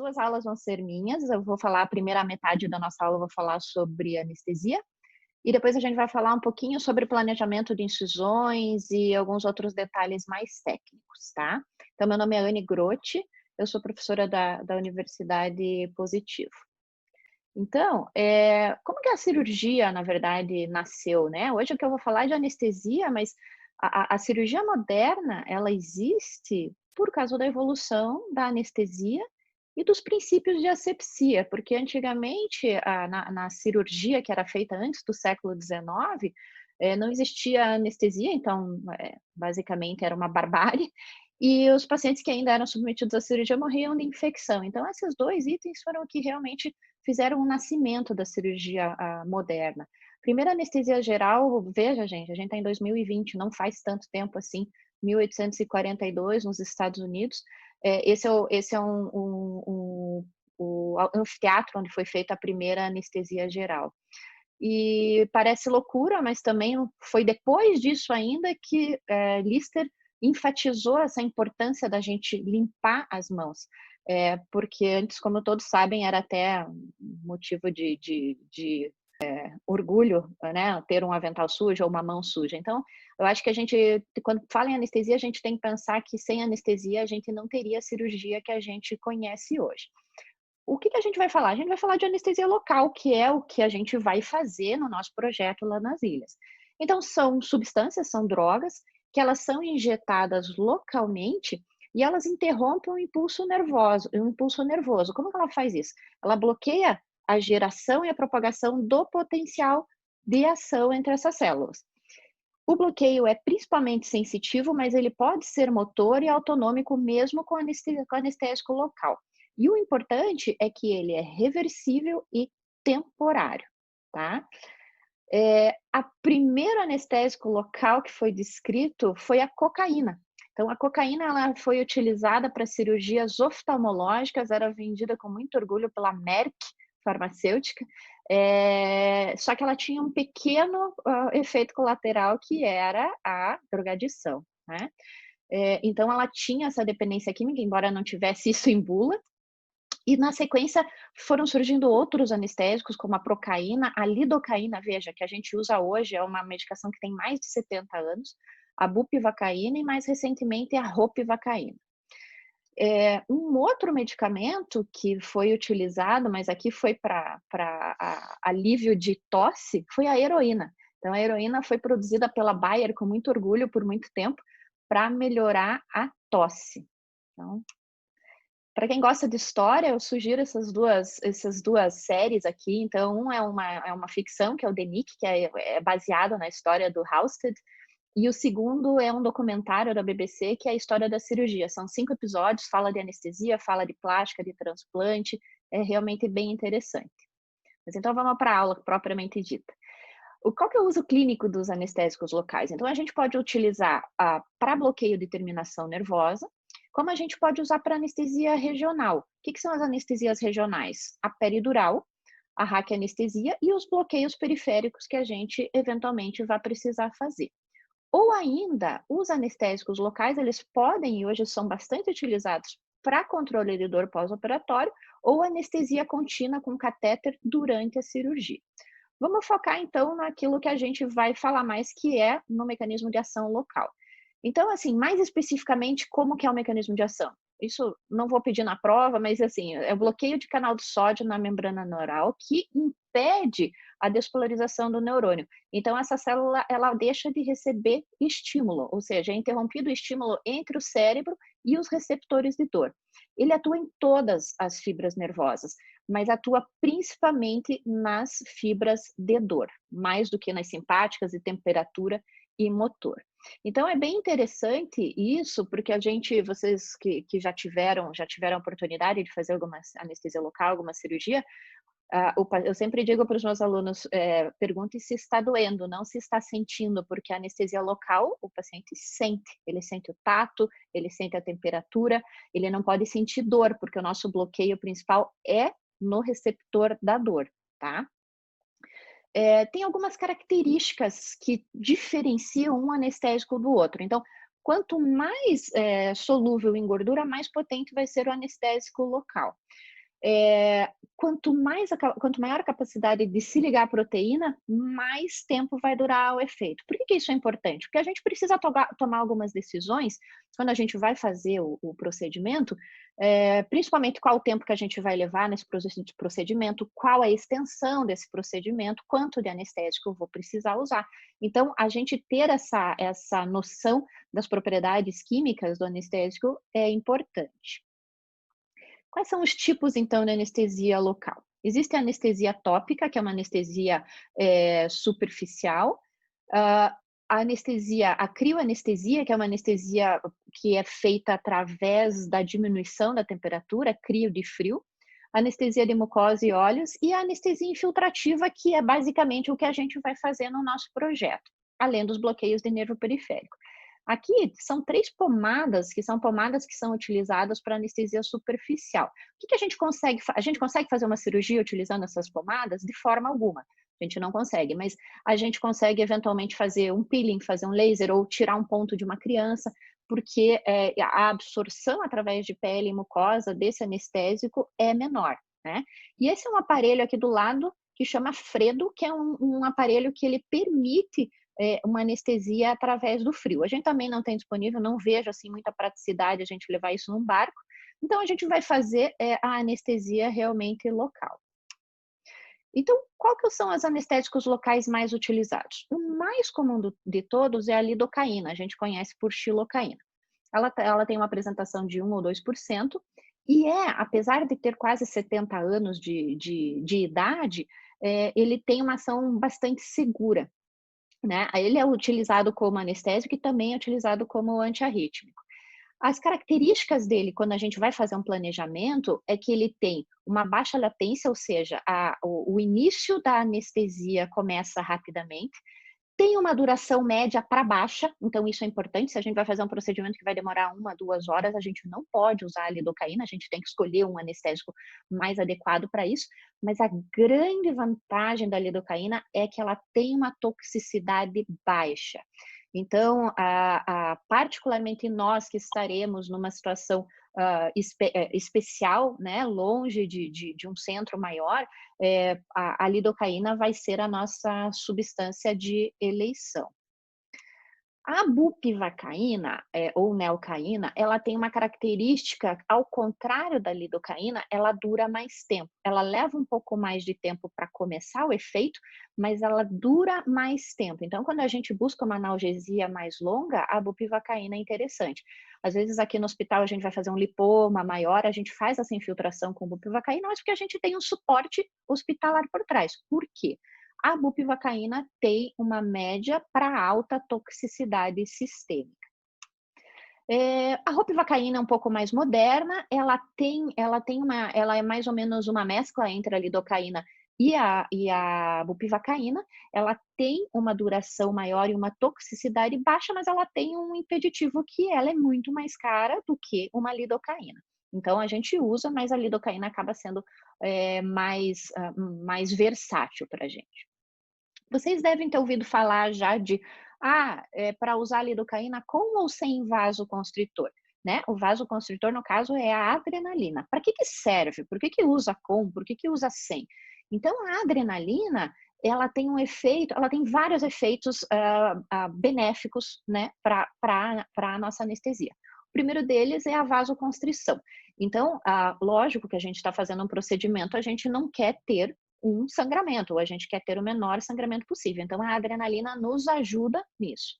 duas aulas vão ser minhas. Eu vou falar a primeira metade da nossa aula, eu vou falar sobre anestesia, e depois a gente vai falar um pouquinho sobre planejamento de incisões e alguns outros detalhes mais técnicos, tá? Então, meu nome é Anne Grotti, eu sou professora da Universidade Positivo. Então, como que a cirurgia, na verdade, nasceu, né? Hoje o que eu vou falar é de anestesia, mas a cirurgia moderna, ela existe por causa da evolução da anestesia e dos princípios de asepsia, porque antigamente, na cirurgia que era feita antes do século XIX, não existia anestesia, então, basicamente era uma barbárie, e os pacientes que ainda eram submetidos à cirurgia morriam de infecção. Então, esses dois itens foram o que realmente fizeram o nascimento da cirurgia moderna. Primeira anestesia geral, veja gente, a gente está em 2020, não faz tanto tempo assim, 1842 nos Estados Unidos. Esse é o anfiteatro onde foi feita a primeira anestesia geral. E parece loucura, mas também foi depois disso ainda que Lister enfatizou essa importância da gente limpar as mãos. Porque antes, como todos sabem, era até motivo de orgulho, né, ter um avental sujo ou uma mão suja. Então, eu acho que a gente, quando fala em anestesia, a gente tem que pensar que sem anestesia a gente não teria a cirurgia que a gente conhece hoje. O que a gente vai falar? A gente vai falar de anestesia local, que é o que a gente vai fazer no nosso projeto lá nas ilhas. Então, são substâncias, são drogas, que elas são injetadas localmente e elas interrompem o impulso nervoso. Como que ela faz isso? Ela bloqueia a geração e a propagação do potencial de ação entre essas células. O bloqueio é principalmente sensitivo, mas ele pode ser motor e autonômico mesmo com anestésico local. E o importante é que ele é reversível e temporário, tá? A primeiro anestésico local que foi descrito foi a cocaína. Então, a cocaína ela foi utilizada para cirurgias oftalmológicas, era vendida com muito orgulho pela Merck farmacêutica, só que ela tinha um pequeno efeito colateral que era a drogadição, né? Então, ela tinha essa dependência química, embora não tivesse isso em bula, e na sequência foram surgindo outros anestésicos, como a procaína, a lidocaína, veja, que a gente usa hoje, é uma medicação que tem mais de 70 anos, a bupivacaína e mais recentemente a ropivacaína. Um outro medicamento que foi utilizado, mas aqui foi para alívio de tosse, foi a heroína. Então, a heroína foi produzida pela Bayer com muito orgulho por muito tempo para melhorar a tosse. Então, para quem gosta de história, eu sugiro essas duas séries aqui. Então, um é uma ficção, que é o The Nick, que é baseado na história do Halsted, e o segundo é um documentário da BBC, que é a história da cirurgia. São 5 episódios, fala de anestesia, fala de plástica, de transplante, é realmente bem interessante. Mas então vamos para a aula propriamente dita. Qual que é o uso clínico dos anestésicos locais? Então a gente pode utilizar para bloqueio de terminação nervosa, como a gente pode usar para anestesia regional. O que são as anestesias regionais? A peridural, a raquianestesia e os bloqueios periféricos que a gente eventualmente vai precisar fazer. Ou ainda, os anestésicos locais, eles podem e hoje são bastante utilizados para controle de dor pós-operatório ou anestesia contínua com catéter durante a cirurgia. Vamos focar então naquilo que a gente vai falar mais, que é no mecanismo de ação local. Então, assim, mais especificamente, como que é o mecanismo de ação? Isso não vou pedir na prova, mas assim, é o bloqueio de canal de sódio na membrana neural que impede a despolarização do neurônio. Então, essa célula, ela deixa de receber estímulo, ou seja, é interrompido o estímulo entre o cérebro e os receptores de dor. Ele atua em todas as fibras nervosas, mas atua principalmente nas fibras de dor, mais do que nas simpáticas e temperatura e motor. Então é bem interessante isso, porque vocês que já tiveram a oportunidade de fazer alguma anestesia local, alguma cirurgia, eu sempre digo para os meus alunos, pergunte se está doendo, não se está sentindo, porque a anestesia local, o paciente sente, ele sente o tato, ele sente a temperatura, ele não pode sentir dor, porque o nosso bloqueio principal é no receptor da dor, tá? Tem algumas características que diferenciam um anestésico do outro. Então, Quanto mais solúvel em gordura, mais potente vai ser o anestésico local. Quanto maior a capacidade de se ligar à proteína, mais tempo vai durar o efeito. Por que isso é importante? Porque a gente precisa tomar algumas decisões quando a gente vai fazer o procedimento, principalmente qual o tempo que a gente vai levar nesse procedimento, qual a extensão desse procedimento, quanto de anestésico eu vou precisar usar. Então, a gente ter essa noção das propriedades químicas do anestésico é importante. Quais são os tipos, então, de anestesia local? Existe a anestesia tópica, que é uma anestesia superficial, a crioanestesia, que é uma anestesia que é feita através da diminuição da temperatura, crio de frio, anestesia de mucosa e olhos, e a anestesia infiltrativa, que é basicamente o que a gente vai fazer no nosso projeto, além dos bloqueios de nervo periférico. Aqui são 3 pomadas, que são utilizadas para anestesia superficial. O que a gente consegue a gente consegue fazer uma cirurgia utilizando essas pomadas? De forma alguma, a gente não consegue, mas a gente consegue eventualmente fazer um peeling, fazer um laser ou tirar um ponto de uma criança, porque, a absorção através de pele e mucosa desse anestésico é menor, né. E esse é um aparelho aqui do lado que chama Fredo, que é um aparelho que ele permite uma anestesia através do frio. A gente também não tem disponível, não vejo assim muita praticidade a gente levar isso num barco, então a gente vai fazer a anestesia realmente local. Então, qual que são os anestésicos locais mais utilizados? O mais comum de todos é a lidocaína, a gente conhece por xilocaína. Ela tem uma apresentação de 1 ou 2%, e apesar de ter quase 70 anos de idade, ele tem uma ação bastante segura, né? Ele é utilizado como anestésico e também é utilizado como antiarrítmico. As características dele, quando a gente vai fazer um planejamento, é que ele tem uma baixa latência, ou seja, o início da anestesia começa rapidamente, tem uma duração média para baixa, então isso é importante. Se a gente vai fazer um procedimento que vai demorar 1, 2 horas, a gente não pode usar a lidocaína, a gente tem que escolher um anestésico mais adequado para isso. Mas a grande vantagem da lidocaína é que ela tem uma toxicidade baixa. Então, particularmente nós que estaremos numa situação especial, né, longe de um centro maior, a lidocaína vai ser a nossa substância de eleição. A bupivacaína, ou neocaína, ela tem uma característica, ao contrário da lidocaína, ela dura mais tempo. Ela leva um pouco mais de tempo para começar o efeito, mas ela dura mais tempo. Então, quando a gente busca uma analgesia mais longa, a bupivacaína é interessante. Às vezes, aqui no hospital, a gente vai fazer um lipoma maior, a gente faz essa infiltração com bupivacaína, mas porque a gente tem um suporte hospitalar por trás. Por quê? A bupivacaína tem uma média para alta toxicidade sistêmica. A ropivacaína é um pouco mais moderna, ela é mais ou menos uma mescla entre a lidocaína e a bupivacaína. Ela tem uma duração maior e uma toxicidade baixa, mas ela tem um impeditivo que ela é muito mais cara do que uma lidocaína. Então a gente usa, mas a lidocaína acaba sendo mais versátil para a gente. Vocês devem ter ouvido falar já de, para usar a lidocaína com ou sem vasoconstritor, né? O vasoconstritor, no caso, é a adrenalina. Para que serve? Por que usa com? Por que usa sem? Então, a adrenalina, ela tem vários efeitos benéficos, né, para a nossa anestesia. O primeiro deles é a vasoconstrição. Então, lógico que a gente está fazendo um procedimento, a gente não quer ter um sangramento, ou a gente quer ter o menor sangramento possível. Então, a adrenalina nos ajuda nisso.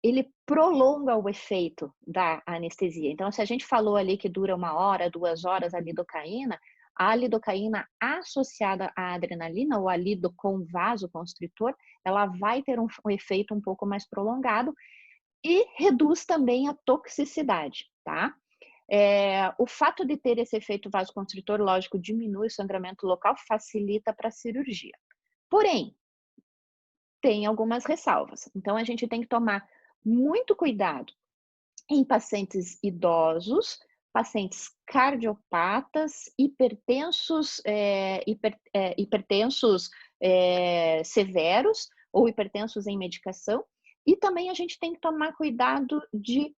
Ele prolonga o efeito da anestesia. Então, se a gente falou ali que dura 1 hora, 2 horas a lidocaína associada à adrenalina, ou a lido com vasoconstritor, ela vai ter um efeito um pouco mais prolongado e reduz também a toxicidade, tá? O fato de ter esse efeito vasoconstritor, lógico, diminui o sangramento local, facilita para a cirurgia. Porém, tem algumas ressalvas. Então, a gente tem que tomar muito cuidado em pacientes idosos, pacientes cardiopatas, hipertensos severos ou hipertensos em medicação, E também a gente tem que tomar cuidado de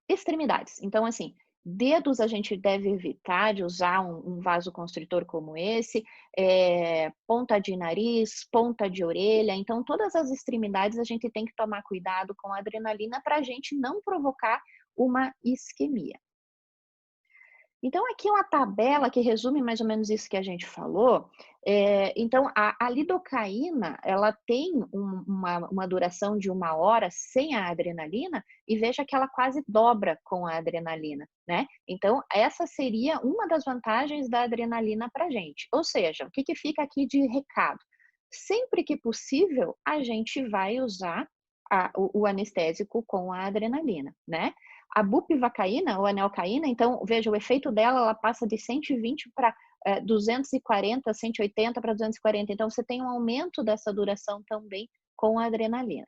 extremidades. Então, assim, dedos a gente deve evitar de usar um vasoconstritor como esse, ponta de nariz, ponta de orelha. Então, todas as extremidades a gente tem que tomar cuidado com a adrenalina para a gente não provocar uma isquemia. Então, aqui uma tabela que resume mais ou menos isso que a gente falou. Então, a lidocaína, ela tem uma duração de 1 hora sem a adrenalina, e veja que ela quase dobra com a adrenalina, né? Então, essa seria uma das vantagens da adrenalina para a gente. Ou seja, o que fica aqui de recado? Sempre que possível, a gente vai usar o anestésico com a adrenalina, né? A bupivacaína ou anelcaína, então, veja, o efeito dela, ela passa de 120 para 240, 180 para 240. Então, você tem um aumento dessa duração também com a adrenalina.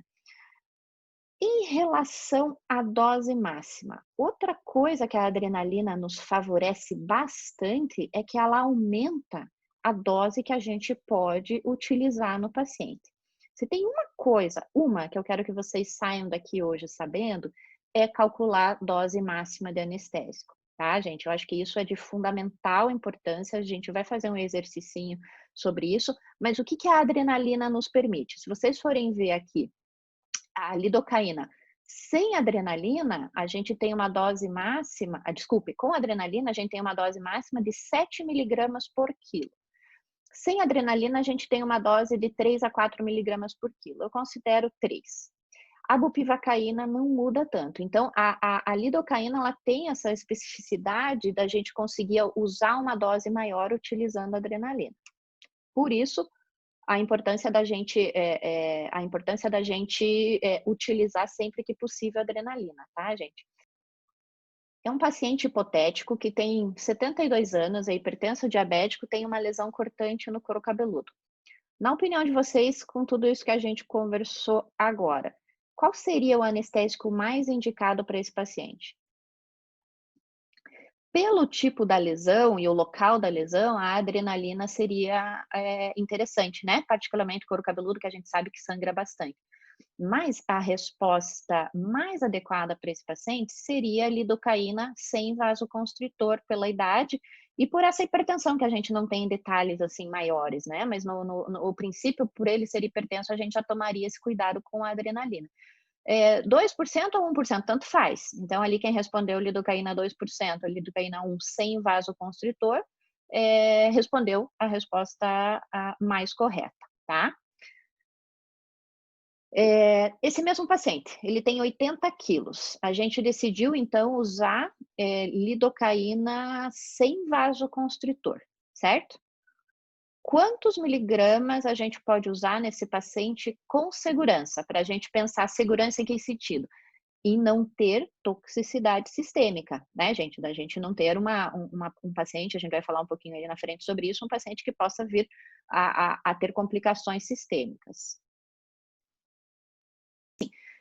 Em relação à dose máxima, outra coisa que a adrenalina nos favorece bastante é que ela aumenta a dose que a gente pode utilizar no paciente. Se tem uma coisa, que eu quero que vocês saiam daqui hoje sabendo, é calcular dose máxima de anestésico, tá, gente? Eu acho que isso é de fundamental importância, a gente vai fazer um exercicinho sobre isso, mas o que a adrenalina nos permite? Se vocês forem ver aqui, a lidocaína sem adrenalina, a gente tem uma dose máxima, com adrenalina a gente tem uma dose máxima de 7 miligramas por quilo. Sem adrenalina, a gente tem uma dose de 3 a 4 miligramas por quilo. Eu considero 3. A bupivacaína não muda tanto. Então, a lidocaína, ela tem essa especificidade da gente conseguir usar uma dose maior utilizando a adrenalina. Por isso, a importância da gente utilizar sempre que possível a adrenalina, tá, gente? É um paciente hipotético que tem 72 anos, é hipertenso diabético, tem uma lesão cortante no couro cabeludo. Na opinião de vocês, com tudo isso que a gente conversou agora, qual seria o anestésico mais indicado para esse paciente? Pelo tipo da lesão e o local da lesão, a adrenalina seria interessante, né? Particularmente couro cabeludo, que a gente sabe que sangra bastante. Mas a resposta mais adequada para esse paciente seria a lidocaína sem vasoconstritor, pela idade e por essa hipertensão, que a gente não tem detalhes assim maiores, né? Mas no princípio, por ele ser hipertenso, a gente já tomaria esse cuidado com a adrenalina. 2% ou 1%, tanto faz. Então, ali quem respondeu lidocaína 2%, lidocaína 1 sem vasoconstritor, respondeu a resposta mais correta, tá? Esse mesmo paciente, ele tem 80 quilos. A gente decidiu, então, usar lidocaína sem vasoconstritor, certo? Quantos miligramas a gente pode usar nesse paciente com segurança? Para a gente pensar segurança em que sentido? Em não ter toxicidade sistêmica, né, gente? Da gente não ter um paciente, a gente vai falar um pouquinho aí na frente sobre isso, um paciente que possa vir a ter complicações sistêmicas.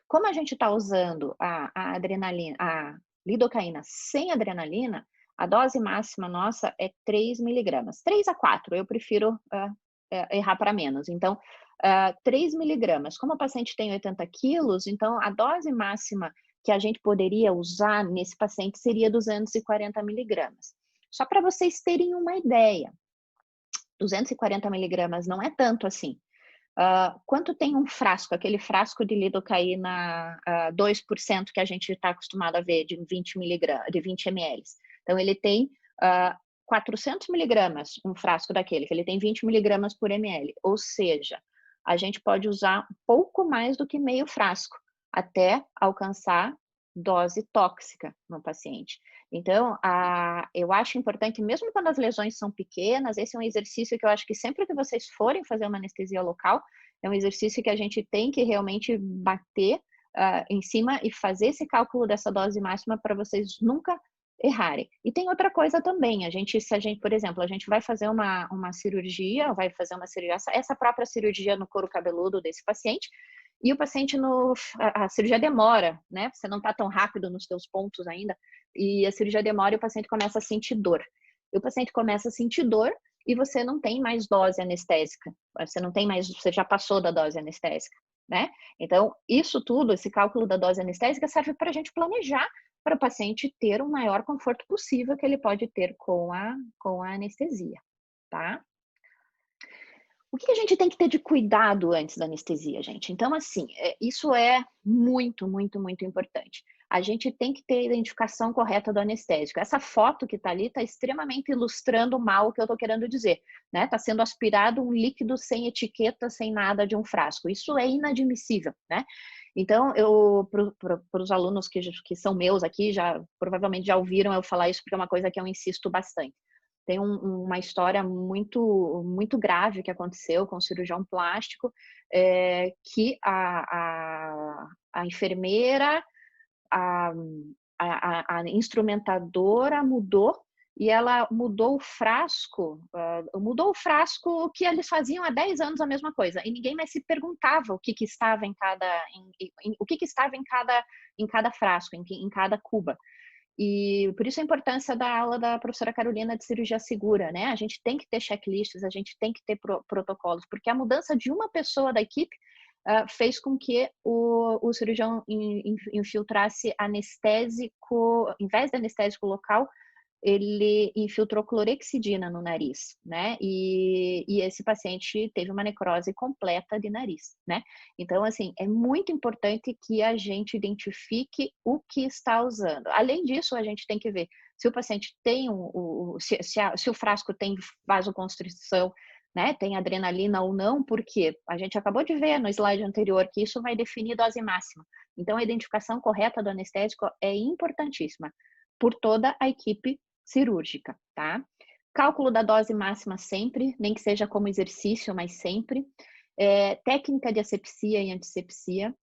Como a gente está usando a adrenalina, a lidocaína sem adrenalina, a dose máxima nossa é 3 miligramas. 3 a 4, eu prefiro errar para menos. Então, 3 miligramas. Como o paciente tem 80 quilos, então a dose máxima que a gente poderia usar nesse paciente seria 240 miligramas. Só para vocês terem uma ideia, 240 miligramas não é tanto assim. Quanto tem um frasco, aquele frasco de lidocaína 2% que a gente está acostumado a ver, de 20 miligramas, de 20 ml. Então, ele tem 400 miligramas, um frasco daquele, que ele tem 20 miligramas por ml. Ou seja, a gente pode usar um pouco mais do que meio frasco, até alcançar dose tóxica no paciente. Então, eu acho importante, mesmo quando as lesões são pequenas, esse é um exercício que eu acho que sempre que vocês forem fazer uma anestesia local, é um exercício que a gente tem que realmente bater em cima e fazer esse cálculo dessa dose máxima para vocês nunca errarem. E tem outra coisa também, se a gente, por exemplo, a gente vai fazer uma cirurgia, essa própria cirurgia no couro cabeludo desse paciente, e o paciente, a cirurgia demora, né? Você não está tão rápido nos seus pontos ainda, e a cirurgia demora e o paciente começa a sentir dor. E o paciente começa a sentir dor e você não tem mais dose anestésica. Você já passou da dose anestésica. né? Então, isso tudo, esse cálculo da dose anestésica serve para a gente planejar para o paciente ter o maior conforto possível que ele pode ter com a anestesia, tá? O que a gente tem que ter de cuidado antes da anestesia, gente? Então, assim, isso é muito, muito, muito importante. A gente tem que ter a identificação correta do anestésico. Essa foto que está ali está extremamente ilustrando mal o que eu estou querendo dizer, né? Está sendo aspirado um líquido sem etiqueta, sem nada de um frasco. Isso é inadmissível, né? Então, para os alunos que são meus aqui, já provavelmente já ouviram eu falar isso, porque é uma coisa que eu insisto bastante. Tem uma história muito, muito grave que aconteceu com o cirurgião plástico, que a enfermeira, a, a instrumentadora mudou e ela mudou o frasco que eles faziam há 10 anos a mesma coisa, e ninguém mais se perguntava o que, que estava o que, que estava em cada frasco, em cada cuba. E por isso a importância da aula da professora Carolina de cirurgia segura, né? A gente tem que ter checklists, a gente tem que ter protocolos, porque a mudança de uma pessoa da equipe fez com que o cirurgião infiltrasse anestésico, em vez de anestésico local, ele infiltrou clorexidina no nariz, né? E esse paciente teve uma necrose completa de nariz, né? Então, assim, é muito importante que a gente identifique o que está usando. Além disso, a gente tem que ver se o paciente tem se o frasco tem vasoconstrição, né? Tem adrenalina ou não, porque a gente acabou de ver no slide anterior que isso vai definir dose máxima. Então, a identificação correta do anestésico é importantíssima por toda a equipe cirúrgica, tá? Cálculo da dose máxima sempre, nem que seja como exercício, mas sempre. Técnica de asepsia e antisepsia.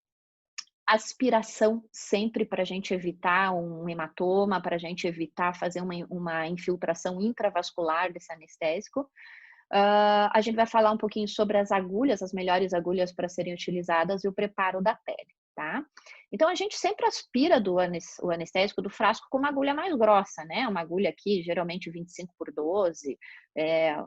Aspiração sempre para a gente evitar um hematoma, para a gente evitar fazer uma infiltração intravascular desse anestésico. A gente vai falar um pouquinho sobre as agulhas, as melhores agulhas para serem utilizadas e o preparo da pele, tá? Então, a gente sempre aspira o anestésico do frasco com uma agulha mais grossa, né? Uma agulha aqui, geralmente 25 por 12,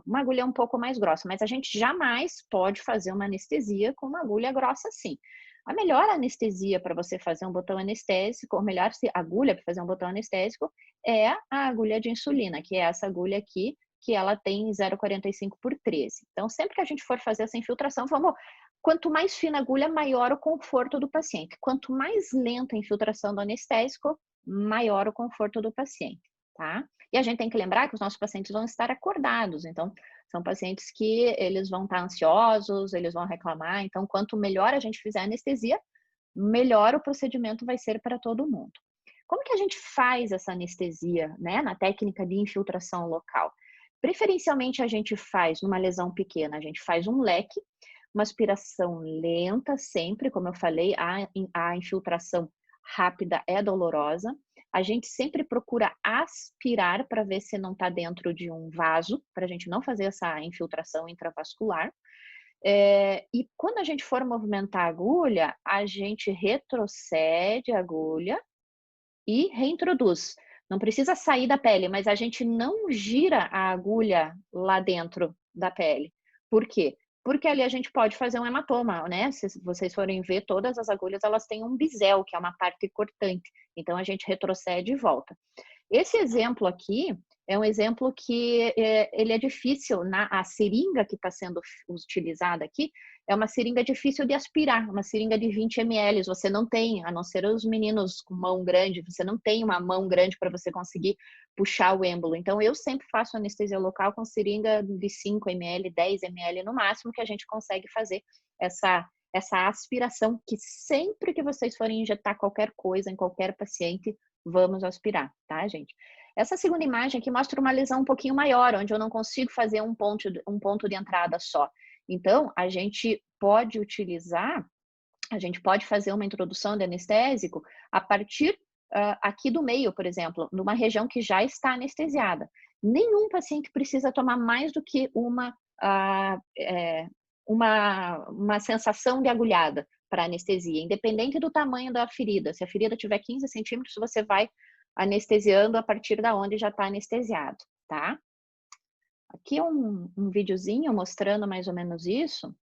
uma agulha um pouco mais grossa, mas a gente jamais pode fazer uma anestesia com uma agulha grossa assim. A melhor anestesia para você fazer um botão anestésico, ou melhor agulha para fazer um botão anestésico, é a agulha de insulina, que é essa agulha aqui, que ela tem 0,45 por 13. Então, sempre que a gente for fazer essa infiltração, quanto mais fina a agulha, maior o conforto do paciente. Quanto mais lenta a infiltração do anestésico, maior o conforto do paciente, tá? E a gente tem que lembrar que os nossos pacientes vão estar acordados, então são pacientes que eles vão estar ansiosos, eles vão reclamar, então quanto melhor a gente fizer a anestesia, melhor o procedimento vai ser para todo mundo. Como que a gente faz essa anestesia, né, na técnica de infiltração local? Preferencialmente a gente faz numa lesão pequena, a gente faz um leque, uma aspiração lenta sempre, como eu falei, a infiltração rápida é dolorosa. A gente sempre procura aspirar para ver se não está dentro de um vaso, para a gente não fazer essa infiltração intravascular. E quando a gente for movimentar a agulha, a gente retrocede a agulha e reintroduz. Não precisa sair da pele, mas a gente não gira a agulha lá dentro da pele. Por quê? Porque ali a gente pode fazer um hematoma, né? Se vocês forem ver, todas as agulhas elas têm um bisel, que é uma parte cortante. Então a gente retrocede e volta. Esse exemplo aqui é um exemplo que ele é difícil, a seringa que está sendo utilizada aqui é uma seringa difícil de aspirar, uma seringa de 20 ml, você não tem, a não ser os meninos com mão grande, você não tem uma mão grande para você conseguir puxar o êmbolo. Então, eu sempre faço anestesia local com seringa de 5 ml, 10 ml no máximo, que a gente consegue fazer essa aspiração, que sempre que vocês forem injetar qualquer coisa em qualquer paciente, vamos aspirar, tá, gente? Essa segunda imagem aqui mostra uma lesão um pouquinho maior, onde eu não consigo fazer um ponto de entrada só. Então, a gente pode fazer uma introdução de anestésico a partir aqui do meio, por exemplo, numa região que já está anestesiada. Nenhum paciente precisa tomar mais do que uma sensação de agulhada para anestesia, independente do tamanho da ferida. Se a ferida tiver 15 centímetros, você vai anestesiando a partir da onde já está anestesiado, tá? Aqui um videozinho mostrando mais ou menos isso.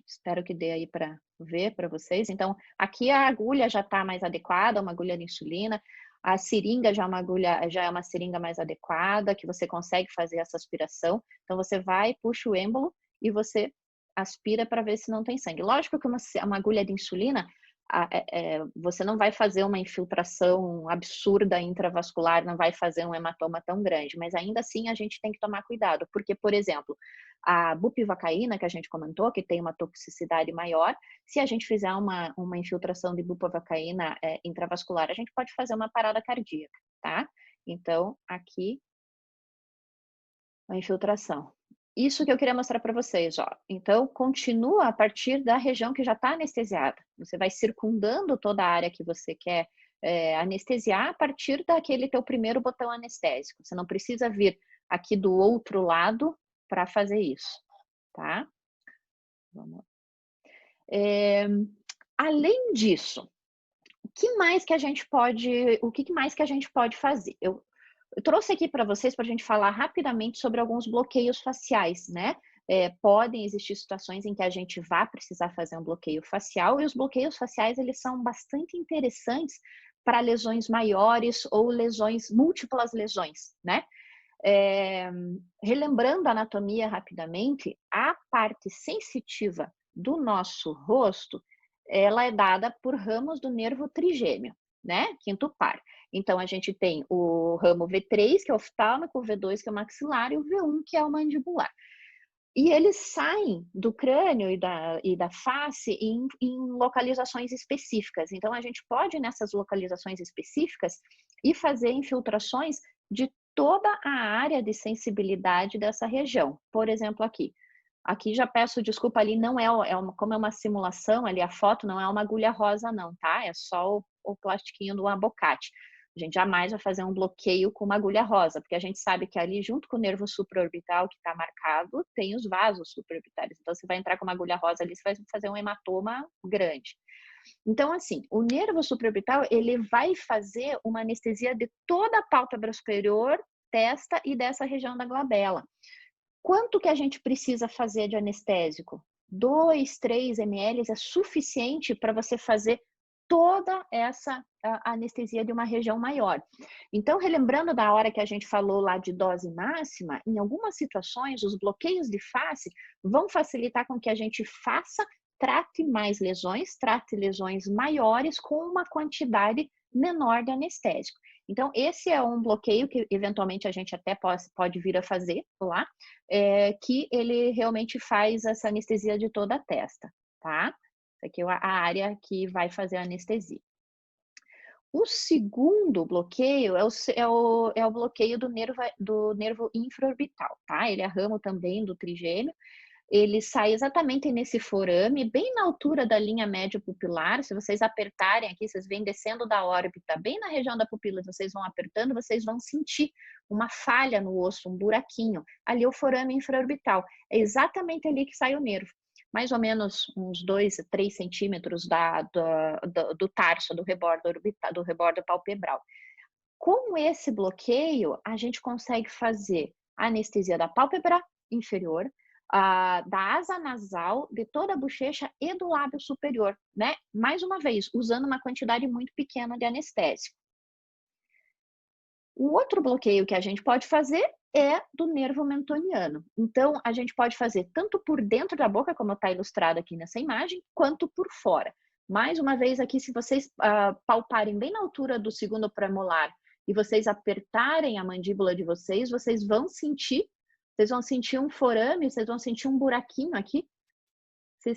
Espero que dê aí para ver para vocês. Então, aqui a agulha já está mais adequada, uma agulha de insulina. A seringa já é uma agulha, já é uma seringa mais adequada, que você consegue fazer essa aspiração. Então, você vai, puxa o êmbolo e você aspira para ver se não tem sangue. Lógico que uma agulha de insulina, você não vai fazer uma infiltração absurda intravascular, não vai fazer um hematoma tão grande, mas ainda assim a gente tem que tomar cuidado, porque, por exemplo, a bupivacaína que a gente comentou, que tem uma toxicidade maior, se a gente fizer uma infiltração de bupivacaína intravascular, a gente pode fazer uma parada cardíaca, tá? Então, aqui, a infiltração. Isso que eu queria mostrar para vocês, ó. Então, continua a partir da região que já está anestesiada. Você vai circundando toda a área que você quer anestesiar a partir daquele teu primeiro botão anestésico. Você não precisa vir aqui do outro lado para fazer isso, tá? Vamos lá. Além disso, o que mais que a gente pode fazer? Eu trouxe aqui para vocês para a gente falar rapidamente sobre alguns bloqueios faciais, né? Podem existir situações em que a gente vai precisar fazer um bloqueio facial, e os bloqueios faciais eles são bastante interessantes para lesões maiores ou múltiplas lesões, né? Relembrando a anatomia rapidamente, a parte sensitiva do nosso rosto, ela é dada por ramos do nervo trigêmeo, né? Quinto par. Então, a gente tem o ramo V3, que é o oftálmico, o V2, que é o maxilar, e o V1, que é o mandibular. E eles saem do crânio e da face em localizações específicas. Então, a gente pode, nessas localizações específicas, ir fazer infiltrações de toda a área de sensibilidade dessa região. Por exemplo, aqui. Aqui já peço desculpa, ali não como é uma simulação, ali a foto não é uma agulha rosa não, tá? É só o plastiquinho do abocate. A gente jamais vai fazer um bloqueio com uma agulha rosa, porque a gente sabe que ali, junto com o nervo supraorbital que está marcado, tem os vasos supraorbitais. Então, você vai entrar com uma agulha rosa ali, você vai fazer um hematoma grande. Então, assim, o nervo supraorbital, ele vai fazer uma anestesia de toda a pálpebra superior, testa e dessa região da glabela. Quanto que a gente precisa fazer de anestésico? 2, 3 ml é suficiente para você fazer toda essa anestesia de uma região maior. Então, relembrando da hora que a gente falou lá de dose máxima, em algumas situações, os bloqueios de face vão facilitar com que a gente trate mais lesões, trate lesões maiores com uma quantidade menor de anestésico. Então, esse é um bloqueio que eventualmente a gente até pode vir a fazer lá, que ele realmente faz essa anestesia de toda a testa, tá? Essa aqui é a área que vai fazer a anestesia. O segundo bloqueio é o bloqueio do nervo infraorbital, tá? Ele é ramo também do trigêmeo. Ele sai exatamente nesse forame, bem na altura da linha média pupilar. Se vocês apertarem aqui, vocês vêm descendo da órbita, bem na região da pupila, vocês vão apertando, vocês vão sentir uma falha no osso, um buraquinho. Ali é o forame infraorbital. É exatamente ali que sai o nervo. Mais ou menos uns 2 a 3 centímetros do tarso, do rebordo palpebral. Com esse bloqueio, a gente consegue fazer a anestesia da pálpebra inferior, da asa nasal, de toda a bochecha e do lábio superior, né? Mais uma vez, usando uma quantidade muito pequena de anestésico. O outro bloqueio que a gente pode fazer é do nervo mentoniano. Então, a gente pode fazer tanto por dentro da boca, como está ilustrado aqui nessa imagem, quanto por fora. Mais uma vez aqui, se vocês palparem bem na altura do segundo premolar e vocês apertarem a mandíbula de vocês vão sentir um forame, vocês vão sentir um buraquinho aqui.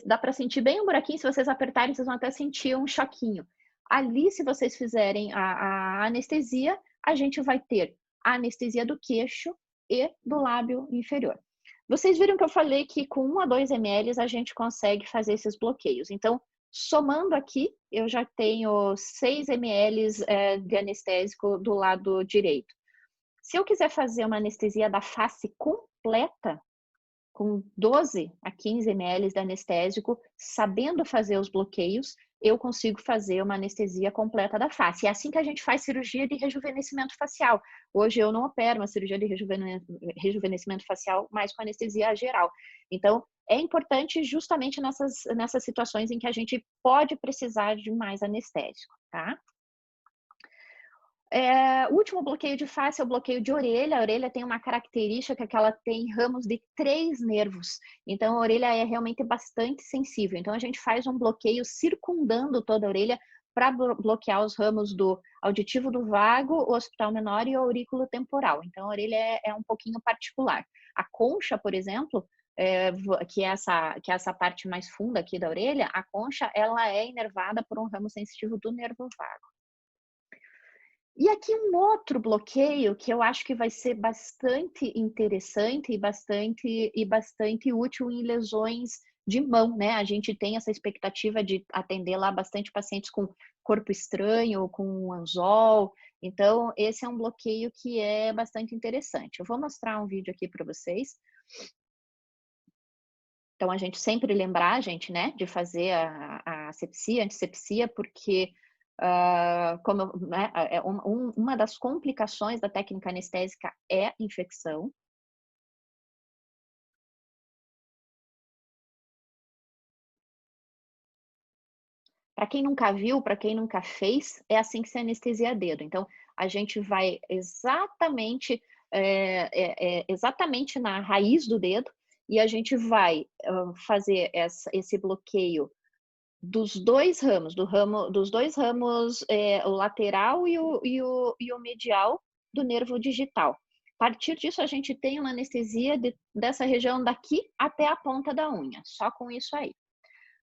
Dá para sentir bem um buraquinho, se vocês apertarem, vocês vão até sentir um choquinho. Ali, se vocês fizerem a anestesia, a gente vai ter a anestesia do queixo e do lábio inferior. Vocês viram que eu falei que com 1 a 2 ml a gente consegue fazer esses bloqueios. Então, somando aqui, eu já tenho 6 ml de anestésico do lado direito. Se eu quiser fazer uma anestesia da face completa, com 12 a 15 ml de anestésico, sabendo fazer os bloqueios, eu consigo fazer uma anestesia completa da face. É assim que a gente faz cirurgia de rejuvenescimento facial. Hoje eu não opero uma cirurgia de rejuvenescimento facial, mais com anestesia geral. Então, é importante justamente nessas situações em que a gente pode precisar de mais anestésico, tá? O último bloqueio de face é o bloqueio de orelha. A orelha tem uma característica que ela tem ramos de 3 nervos. Então, a orelha é realmente bastante sensível. Então, a gente faz um bloqueio circundando toda a orelha para bloquear os ramos do auditivo do vago, o occipital menor e o aurículo temporal. Então, a orelha é um pouquinho particular. A concha, por exemplo, que é essa parte mais funda aqui da orelha, a concha ela é inervada por um ramo sensitivo do nervo vago. E aqui um outro bloqueio que eu acho que vai ser bastante interessante e bastante útil em lesões de mão, né? A gente tem essa expectativa de atender lá bastante pacientes com corpo estranho, com anzol. Então, esse é um bloqueio que é bastante interessante. Eu vou mostrar um vídeo aqui para vocês. Então, a gente sempre lembrar, gente, né, de fazer a asepsia, antisepsia, porque uma das complicações da técnica anestésica é infecção. Para quem nunca viu, para quem nunca fez, é assim que se anestesia dedo. Então, a gente vai exatamente na raiz do dedo e a gente vai fazer esse bloqueio dos dois ramos, o lateral e o medial do nervo digital. A partir disso, a gente tem uma anestesia dessa região daqui até a ponta da unha, só com isso aí.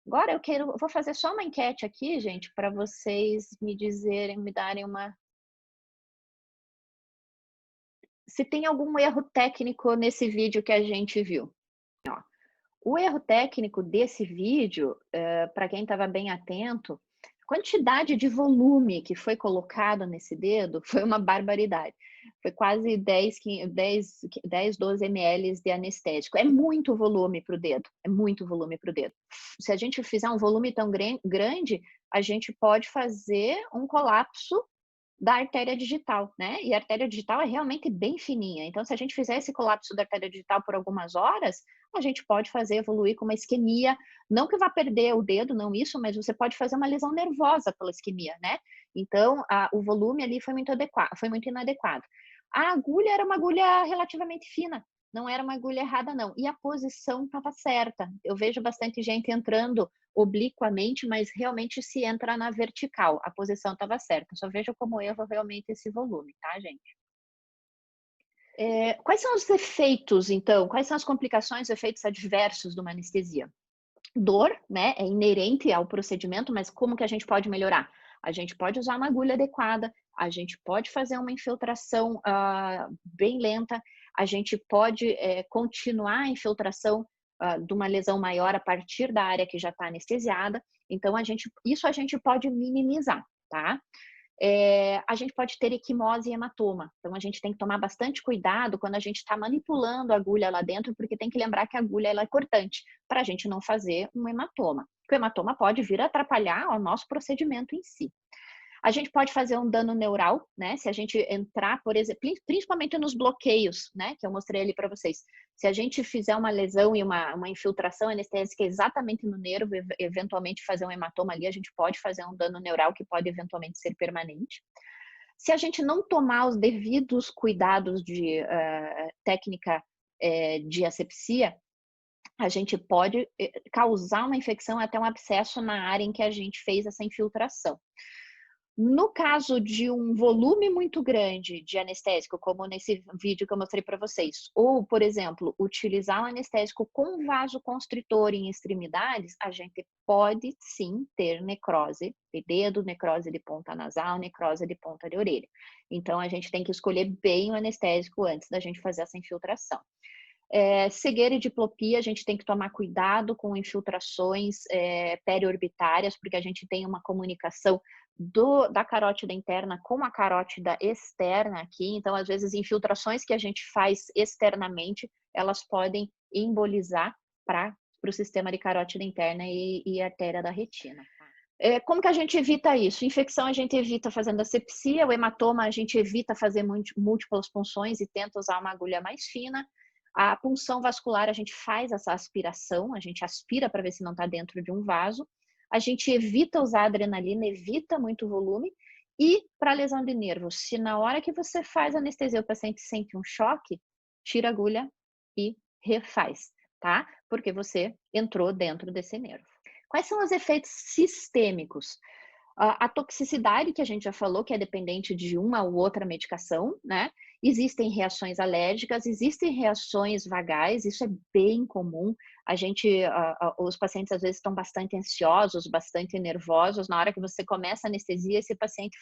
Agora vou fazer só uma enquete aqui, gente, para vocês me darem se tem algum erro técnico nesse vídeo que a gente viu. Ó, o erro técnico desse vídeo, para quem estava bem atento, a quantidade de volume que foi colocado nesse dedo foi uma barbaridade. Foi quase 12 ml de anestésico. É muito volume para o dedo, é muito volume para o dedo. Se a gente fizer um volume tão grande, a gente pode fazer um colapso da artéria digital, né? E a artéria digital é realmente bem fininha. Então, se a gente fizer esse colapso da artéria digital por algumas horas, a gente pode fazer evoluir com uma isquemia. Não que vá perder o dedo, não isso, mas você pode fazer uma lesão nervosa pela isquemia, né? Então, o volume ali foi muito inadequado. A agulha era uma agulha relativamente fina, não era uma agulha errada, não. E a posição estava certa. Eu vejo bastante gente entrando obliquamente, mas realmente se entra na vertical. A posição estava certa. Só vejo como erro realmente esse volume, tá, gente? Quais são os efeitos, então? Quais são as complicações, efeitos adversos de uma anestesia? Dor, né, é inerente ao procedimento, mas como que a gente pode melhorar? A gente pode usar uma agulha adequada, a gente pode fazer uma infiltração bem lenta, a gente pode continuar a infiltração de uma lesão maior a partir da área que já está anestesiada. Então, isso a gente pode minimizar, tá? A gente pode ter equimose e hematoma. Então, a gente tem que tomar bastante cuidado quando a gente está manipulando a agulha lá dentro, porque tem que lembrar que a agulha ela é cortante, para a gente não fazer um hematoma. Porque o hematoma pode vir a atrapalhar o nosso procedimento em si. A gente pode fazer um dano neural, né? Se a gente entrar, por exemplo, principalmente nos bloqueios, né? Que eu mostrei ali para vocês. Se a gente fizer uma lesão e uma infiltração anestésica exatamente no nervo, eventualmente fazer um hematoma ali, a gente pode fazer um dano neural que pode eventualmente ser permanente. Se a gente não tomar os devidos cuidados de técnica de asepsia, a gente pode causar uma infecção, até um abscesso na área em que a gente fez essa infiltração. No caso de um volume muito grande de anestésico, como nesse vídeo que eu mostrei para vocês, ou, por exemplo, utilizar um anestésico com vasoconstritor em extremidades, a gente pode sim ter necrose de dedo, necrose de ponta nasal, necrose de ponta de orelha. Então, a gente tem que escolher bem o anestésico antes da gente fazer essa infiltração. Cegueira e diplopia, a gente tem que tomar cuidado com infiltrações periorbitárias, porque a gente tem uma comunicação da carótida interna com a carótida externa aqui. Então, às vezes, infiltrações que a gente faz externamente, elas podem embolizar para o sistema de carótida interna e artéria da retina. Como que a gente evita isso? Infecção a gente evita fazendo asepsia, o hematoma a gente evita fazer múltiplas punções e tenta usar uma agulha mais fina. A punção vascular a gente faz essa aspiração, a gente aspira para ver se não está dentro de um vaso. A gente evita usar adrenalina, evita muito volume. E para lesão de nervo, se na hora que você faz anestesia o paciente sente um choque, tira a agulha e refaz, tá? Porque você entrou dentro desse nervo. Quais são os efeitos sistêmicos? A toxicidade, que a gente já falou, que é dependente de uma ou outra medicação, né? Existem reações alérgicas, existem reações vagais, isso é bem comum. Os pacientes às vezes estão bastante ansiosos, bastante nervosos. Na hora que você começa a anestesia, esse paciente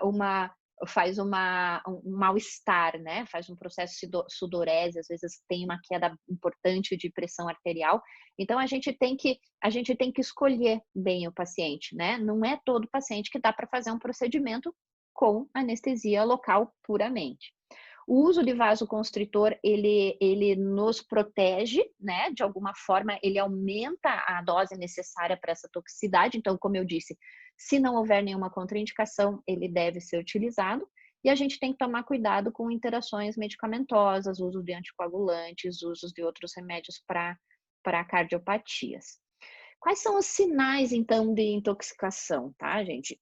um mal-estar, né? Faz um processo de sudorese, às vezes tem uma queda importante de pressão arterial. Então a gente tem que escolher bem o paciente, né? Não é todo paciente que dá para fazer um procedimento com anestesia local puramente. O uso de vasoconstritor, ele nos protege, né? De alguma forma, ele aumenta a dose necessária para essa toxicidade. Então, como eu disse, se não houver nenhuma contraindicação, ele deve ser utilizado. E a gente tem que tomar cuidado com interações medicamentosas, uso de anticoagulantes, usos de outros remédios para cardiopatias. Quais são os sinais, então, de intoxicação, tá, gente?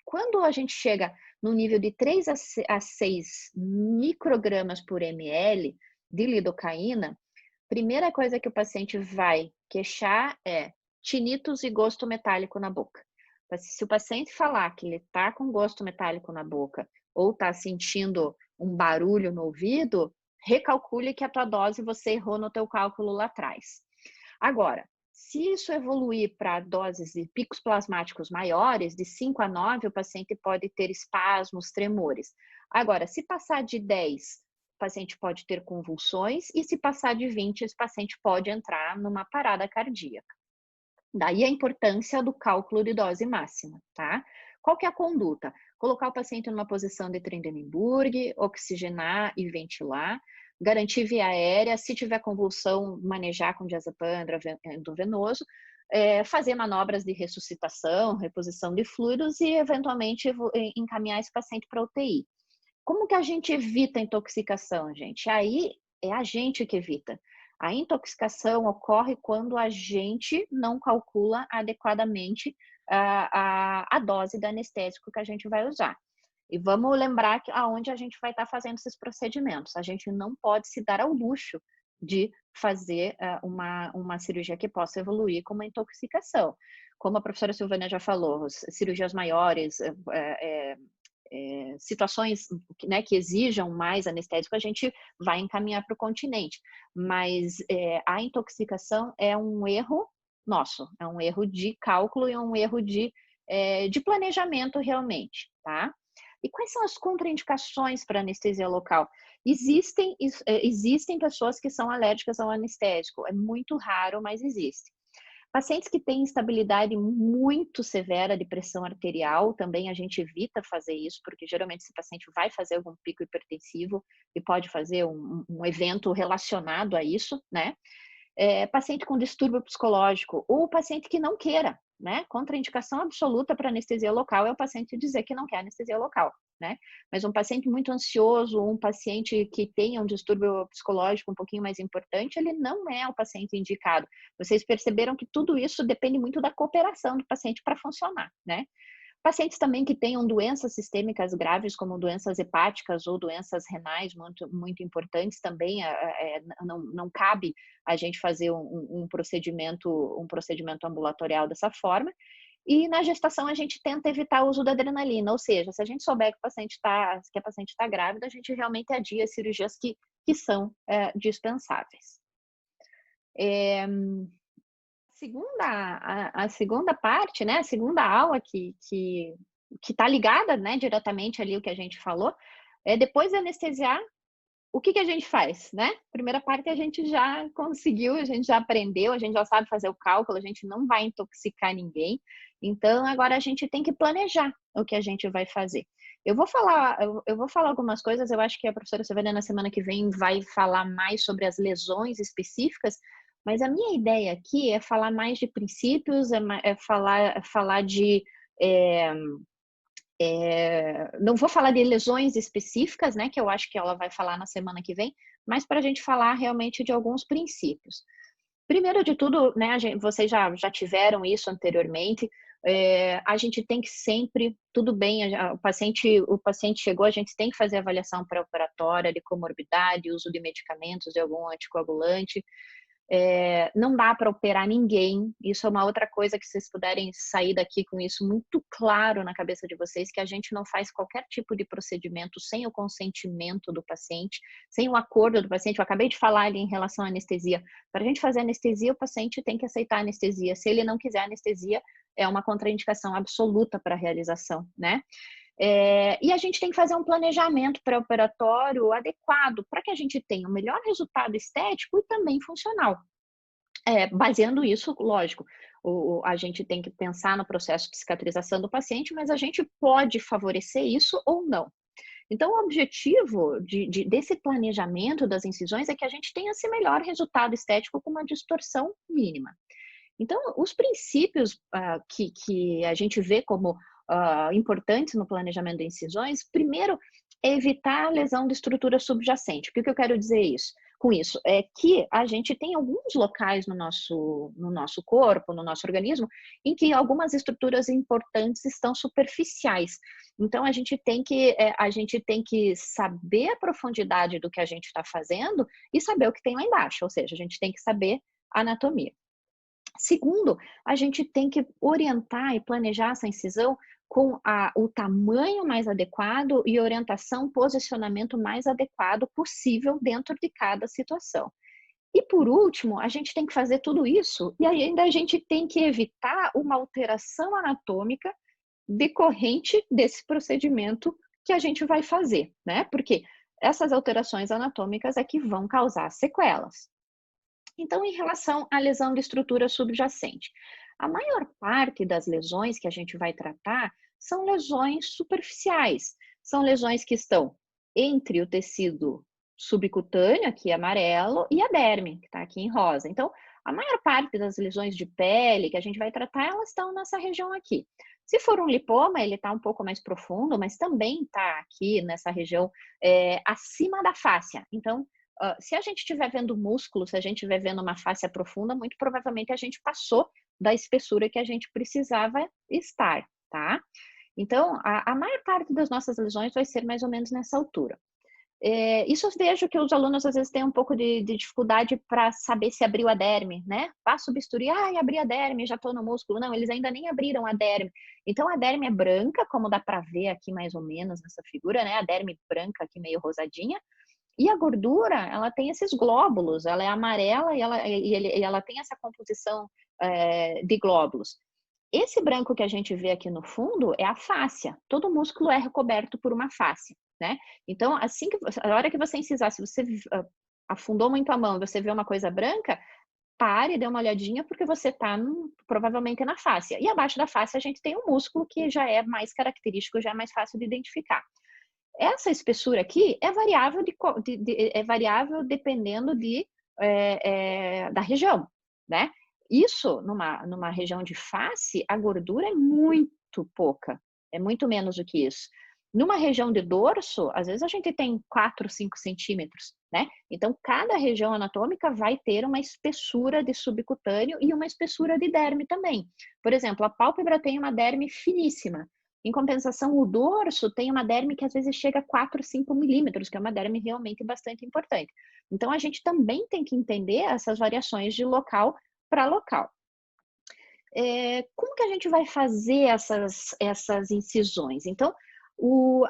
Quando a gente chega no nível de 3 a 6 microgramas por ml de lidocaína, primeira coisa que o paciente vai queixar é tinitos e gosto metálico na boca. Se o paciente falar que ele está com gosto metálico na boca ou está sentindo um barulho no ouvido, recalcule que a tua dose você errou no teu cálculo lá atrás. Agora, se isso evoluir para doses de picos plasmáticos maiores, de 5 a 9, o paciente pode ter espasmos, tremores. Agora, se passar de 10, o paciente pode ter convulsões, e se passar de 20, esse paciente pode entrar numa parada cardíaca. Daí a importância do cálculo de dose máxima, tá? Qual que é a conduta? Colocar o paciente numa posição de Trendelenburg, oxigenar e ventilar, garantir via aérea, se tiver convulsão, manejar com diazepam endovenoso, fazer manobras de ressuscitação, reposição de fluidos e, eventualmente, encaminhar esse paciente para UTI. Como que a gente evita a intoxicação, gente? Aí é a gente que evita. A intoxicação ocorre quando a gente não calcula adequadamente a dose do anestésico que a gente vai usar. E vamos lembrar que aonde a gente vai estar fazendo esses procedimentos. A gente não pode se dar ao luxo de fazer uma cirurgia que possa evoluir com uma intoxicação. Como a professora Silvânia já falou, cirurgias maiores, situações, né, que exijam mais anestésico, a gente vai encaminhar para o continente. Mas a intoxicação é um erro nosso, é um erro de cálculo e é um erro de planejamento realmente, tá? E quais são as contraindicações para anestesia local? Existem pessoas que são alérgicas ao anestésico, é muito raro, mas existe. Pacientes que têm instabilidade muito severa de pressão arterial, também a gente evita fazer isso, porque geralmente esse paciente vai fazer algum pico hipertensivo e pode fazer um evento relacionado a isso, né? Paciente com distúrbio psicológico ou paciente que não queira, né? Contraindicação absoluta para anestesia local é o paciente dizer que não quer anestesia local, né? Mas um paciente muito ansioso, um paciente que tenha um distúrbio psicológico um pouquinho mais importante, ele não é o paciente indicado. Vocês perceberam que tudo isso depende muito da cooperação do paciente para funcionar, né? Pacientes também que tenham doenças sistêmicas graves, como doenças hepáticas ou doenças renais muito, muito importantes, também não cabe a gente fazer um procedimento ambulatorial dessa forma. E na gestação a gente tenta evitar o uso da adrenalina, ou seja, se a gente souber que a paciente está grávida, a gente realmente adia as cirurgias que são dispensáveis. A segunda parte, né, a segunda aula que está ligada, né, diretamente ali o que a gente falou, depois de anestesiar, o que a gente faz, né? Primeira parte a gente já conseguiu, a gente já aprendeu, a gente já sabe fazer o cálculo, a gente não vai intoxicar ninguém. Então, agora a gente tem que planejar o que a gente vai fazer. Eu vou falar algumas coisas, eu acho que a professora Silvânia na semana que vem vai falar mais sobre as lesões específicas, Mas a minha ideia aqui é falar mais de princípios, é falar de não vou falar de lesões específicas, né, que eu acho que ela vai falar na semana que vem, mas para a gente falar realmente de alguns princípios. Primeiro de tudo, né, vocês já tiveram isso anteriormente, a gente tem que sempre, tudo bem, o paciente chegou, a gente tem que fazer avaliação pré-operatória de comorbidade, uso de medicamentos, de algum anticoagulante. Não dá para operar ninguém, isso é uma outra coisa que vocês puderem sair daqui com isso muito claro na cabeça de vocês, que a gente não faz qualquer tipo de procedimento sem o consentimento do paciente, sem o acordo do paciente. Eu acabei de falar ali em relação à anestesia. Para a gente fazer anestesia, o paciente tem que aceitar a anestesia. Se ele não quiser anestesia, é uma contraindicação absoluta para a realização, né? E a gente tem que fazer um planejamento pré-operatório adequado para que a gente tenha o melhor resultado estético e também funcional. Baseando isso, lógico, a gente tem que pensar no processo de cicatrização do paciente, mas a gente pode favorecer isso ou não. Então, o objetivo desse planejamento das incisões é que a gente tenha esse melhor resultado estético com uma distorção mínima. Então, os princípios que a gente vê como importantes no planejamento de incisões, primeiro, é evitar a lesão de estrutura subjacente. O que eu quero dizer com isso? É que a gente tem alguns locais no nosso corpo, no nosso organismo, em que algumas estruturas importantes estão superficiais. Então, a gente tem que saber a profundidade do que a gente está fazendo e saber o que tem lá embaixo, ou seja, a gente tem que saber a anatomia. Segundo, a gente tem que orientar e planejar essa incisão com o tamanho mais adequado e orientação, posicionamento mais adequado possível dentro de cada situação. E por último, a gente tem que fazer tudo isso e ainda a gente tem que evitar uma alteração anatômica decorrente desse procedimento que a gente vai fazer, né? Porque essas alterações anatômicas é que vão causar sequelas. Então, em relação à lesão de estrutura subjacente, a maior parte das lesões que a gente vai tratar são lesões superficiais, são lesões que estão entre o tecido subcutâneo, aqui amarelo, e a derme, que está aqui em rosa. Então, a maior parte das lesões de pele que a gente vai tratar, elas estão nessa região aqui. Se for um lipoma, ele está um pouco mais profundo, mas também está aqui nessa região acima da fáscia. Então, se a gente estiver vendo músculo, se a gente estiver vendo uma fáscia profunda, muito provavelmente a gente passou da espessura que a gente precisava estar, tá? Então, a maior parte das nossas lesões vai ser mais ou menos nessa altura. Isso eu vejo que os alunos às vezes têm um pouco de dificuldade para saber se abriu a derme, né? Passo o bisturi, abri a derme, já estou no músculo. Não, eles ainda nem abriram a derme. Então, a derme é branca, como dá para ver aqui mais ou menos nessa figura, né? A derme branca aqui meio rosadinha. E a gordura, ela tem esses glóbulos, ela é amarela e ela tem essa composição de glóbulos. Esse branco que a gente vê aqui no fundo é a fáscia. Todo músculo é recoberto por uma fáscia, né? Então, a hora que você incisar, se você afundou muito a mão, você vê uma coisa branca, pare, dê uma olhadinha, porque você está provavelmente na fáscia. E abaixo da fáscia a gente tem um músculo que já é mais característico, já é mais fácil de identificar. Essa espessura aqui é variável, é variável dependendo da região, né? Isso, numa região de face, a gordura é muito pouca, é muito menos do que isso. Numa região de dorso, às vezes a gente tem 4, 5 centímetros, né? Então, cada região anatômica vai ter uma espessura de subcutâneo e uma espessura de derme também. Por exemplo, a pálpebra tem uma derme finíssima. Em compensação, o dorso tem uma derme que às vezes chega a 4, 5 milímetros, que é uma derme realmente bastante importante. Então, a gente também tem que entender essas variações de local para local. Como que a gente vai fazer essas incisões? Então,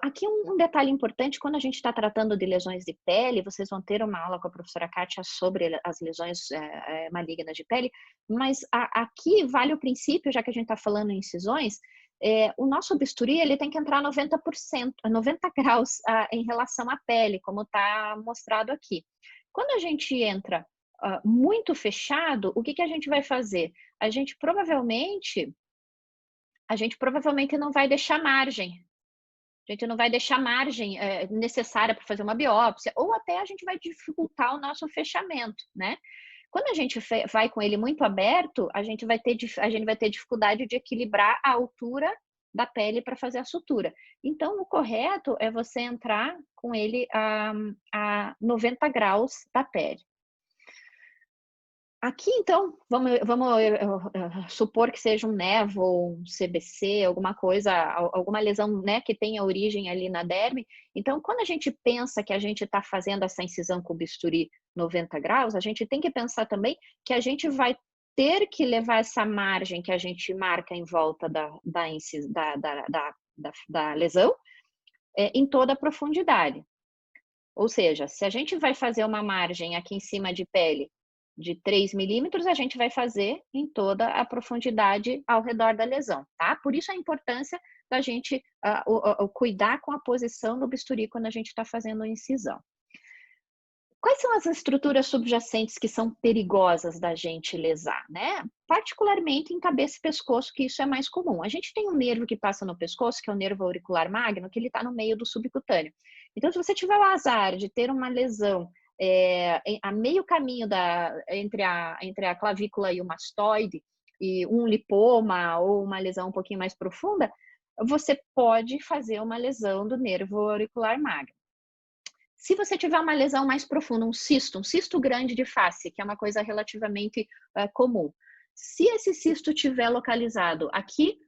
aqui um detalhe importante, quando a gente está tratando de lesões de pele, vocês vão ter uma aula com a professora Kátia sobre as lesões malignas de pele, mas aqui vale o princípio, já que a gente está falando em incisões, o nosso bisturi ele tem que entrar 90 graus em relação à pele, como está mostrado aqui. Quando a gente entra muito fechado, o que a gente vai fazer? A gente provavelmente não vai deixar margem. A gente não vai deixar margem necessária para fazer uma biópsia, ou até a gente vai dificultar o nosso fechamento, né? Quando a gente vai com ele muito aberto, a gente vai ter dificuldade de equilibrar a altura da pele para fazer a sutura. Então, o correto é você entrar com ele a 90 graus da pele. Aqui, então, vamos supor que seja um nevo, ou um CBC, alguma coisa, alguma lesão, né, que tenha origem ali na derme. Então, quando a gente pensa que a gente está fazendo essa incisão com bisturi 90 graus, a gente tem que pensar também que a gente vai ter que levar essa margem que a gente marca em volta da lesão em toda a profundidade. Ou seja, se a gente vai fazer uma margem aqui em cima de pele de 3 milímetros, a gente vai fazer em toda a profundidade ao redor da lesão, tá? Por isso a importância da gente cuidar com a posição do bisturi quando a gente está fazendo a incisão. Quais são as estruturas subjacentes que são perigosas da gente lesar, né? Particularmente em cabeça e pescoço, que isso é mais comum. A gente tem um nervo que passa no pescoço, que é o nervo auricular magno, que ele está no meio do subcutâneo. Então, se você tiver o azar de ter uma lesão a meio caminho entre a clavícula e o mastoide, e um lipoma ou uma lesão um pouquinho mais profunda, você pode fazer uma lesão do nervo auricular magno. Se você tiver uma lesão mais profunda, um cisto grande de face, que é uma coisa relativamente comum, se esse cisto estiver localizado aqui,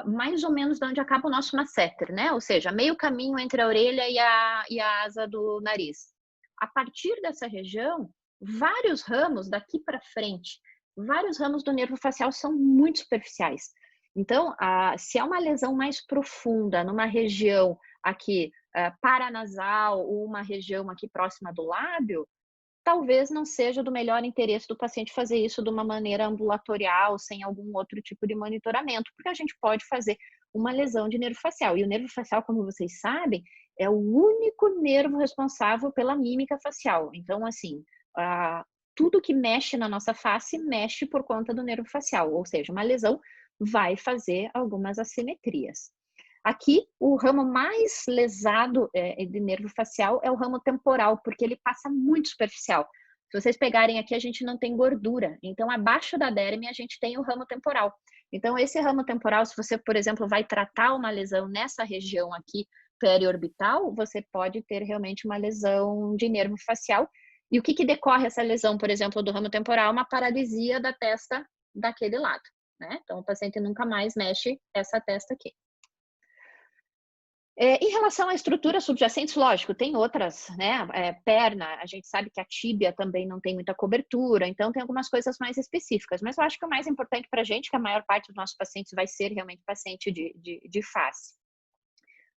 mais ou menos de onde acaba o nosso masseter, né? Ou seja, meio caminho entre a orelha e a asa do nariz. A partir dessa região, vários ramos daqui para frente, vários ramos do nervo facial são muito superficiais. Então, se é uma lesão mais profunda numa região aqui paranasal ou uma região aqui próxima do lábio, talvez não seja do melhor interesse do paciente fazer isso de uma maneira ambulatorial, sem algum outro tipo de monitoramento, porque a gente pode fazer uma lesão de nervo facial. E o nervo facial, como vocês sabem, é o único nervo responsável pela mímica facial. Então, assim, tudo que mexe na nossa face mexe por conta do nervo facial, ou seja, uma lesão vai fazer algumas assimetrias. Aqui, o ramo mais lesado de nervo facial é o ramo temporal, porque ele passa muito superficial. Se vocês pegarem aqui, a gente não tem gordura. Então, abaixo da derme, a gente tem o ramo temporal. Então, esse ramo temporal, se você, por exemplo, vai tratar uma lesão nessa região aqui, periorbital, você pode ter realmente uma lesão de nervo facial. E o que decorre essa lesão, por exemplo, do ramo temporal? Uma paralisia da testa daquele lado, né? Então, o paciente nunca mais mexe essa testa aqui. Em relação a estruturas subjacentes, lógico, tem outras, né? Perna, a gente sabe que a tíbia também não tem muita cobertura, então tem algumas coisas mais específicas. Mas eu acho que o mais importante para a gente, que a maior parte dos nossos pacientes vai ser realmente paciente de face.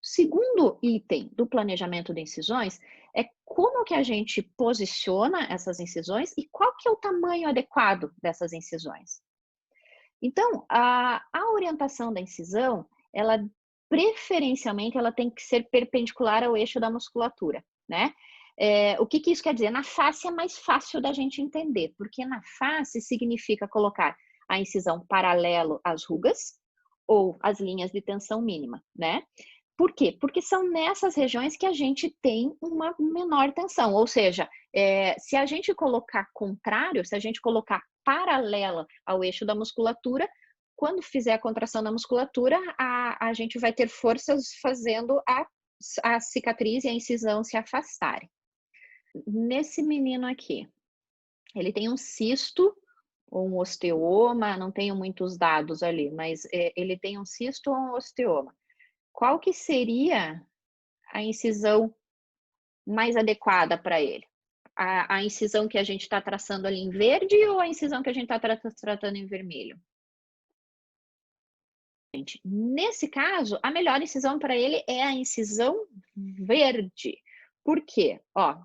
O segundo item do planejamento de incisões é como que a gente posiciona essas incisões e qual que é o tamanho adequado dessas incisões. Então, a orientação da incisão, ela preferencialmente ela tem que ser perpendicular ao eixo da musculatura, né? O que isso quer dizer? Na face é mais fácil da gente entender, porque na face significa colocar a incisão paralelo às rugas ou às linhas de tensão mínima, né? Por quê? Porque são nessas regiões que a gente tem uma menor tensão, ou seja, se a gente colocar contrário, se a gente colocar paralela ao eixo da musculatura, quando fizer a contração da musculatura, a gente vai ter forças fazendo a cicatriz e a incisão se afastarem. Nesse menino aqui, ele tem um cisto ou um osteoma, não tenho muitos dados ali, mas ele tem um cisto ou um osteoma. Qual que seria a incisão mais adequada para ele? A incisão que a gente está traçando ali em verde ou a incisão que a gente está tratando em vermelho? Nesse caso, a melhor incisão para ele é a incisão verde. Por quê? Ó,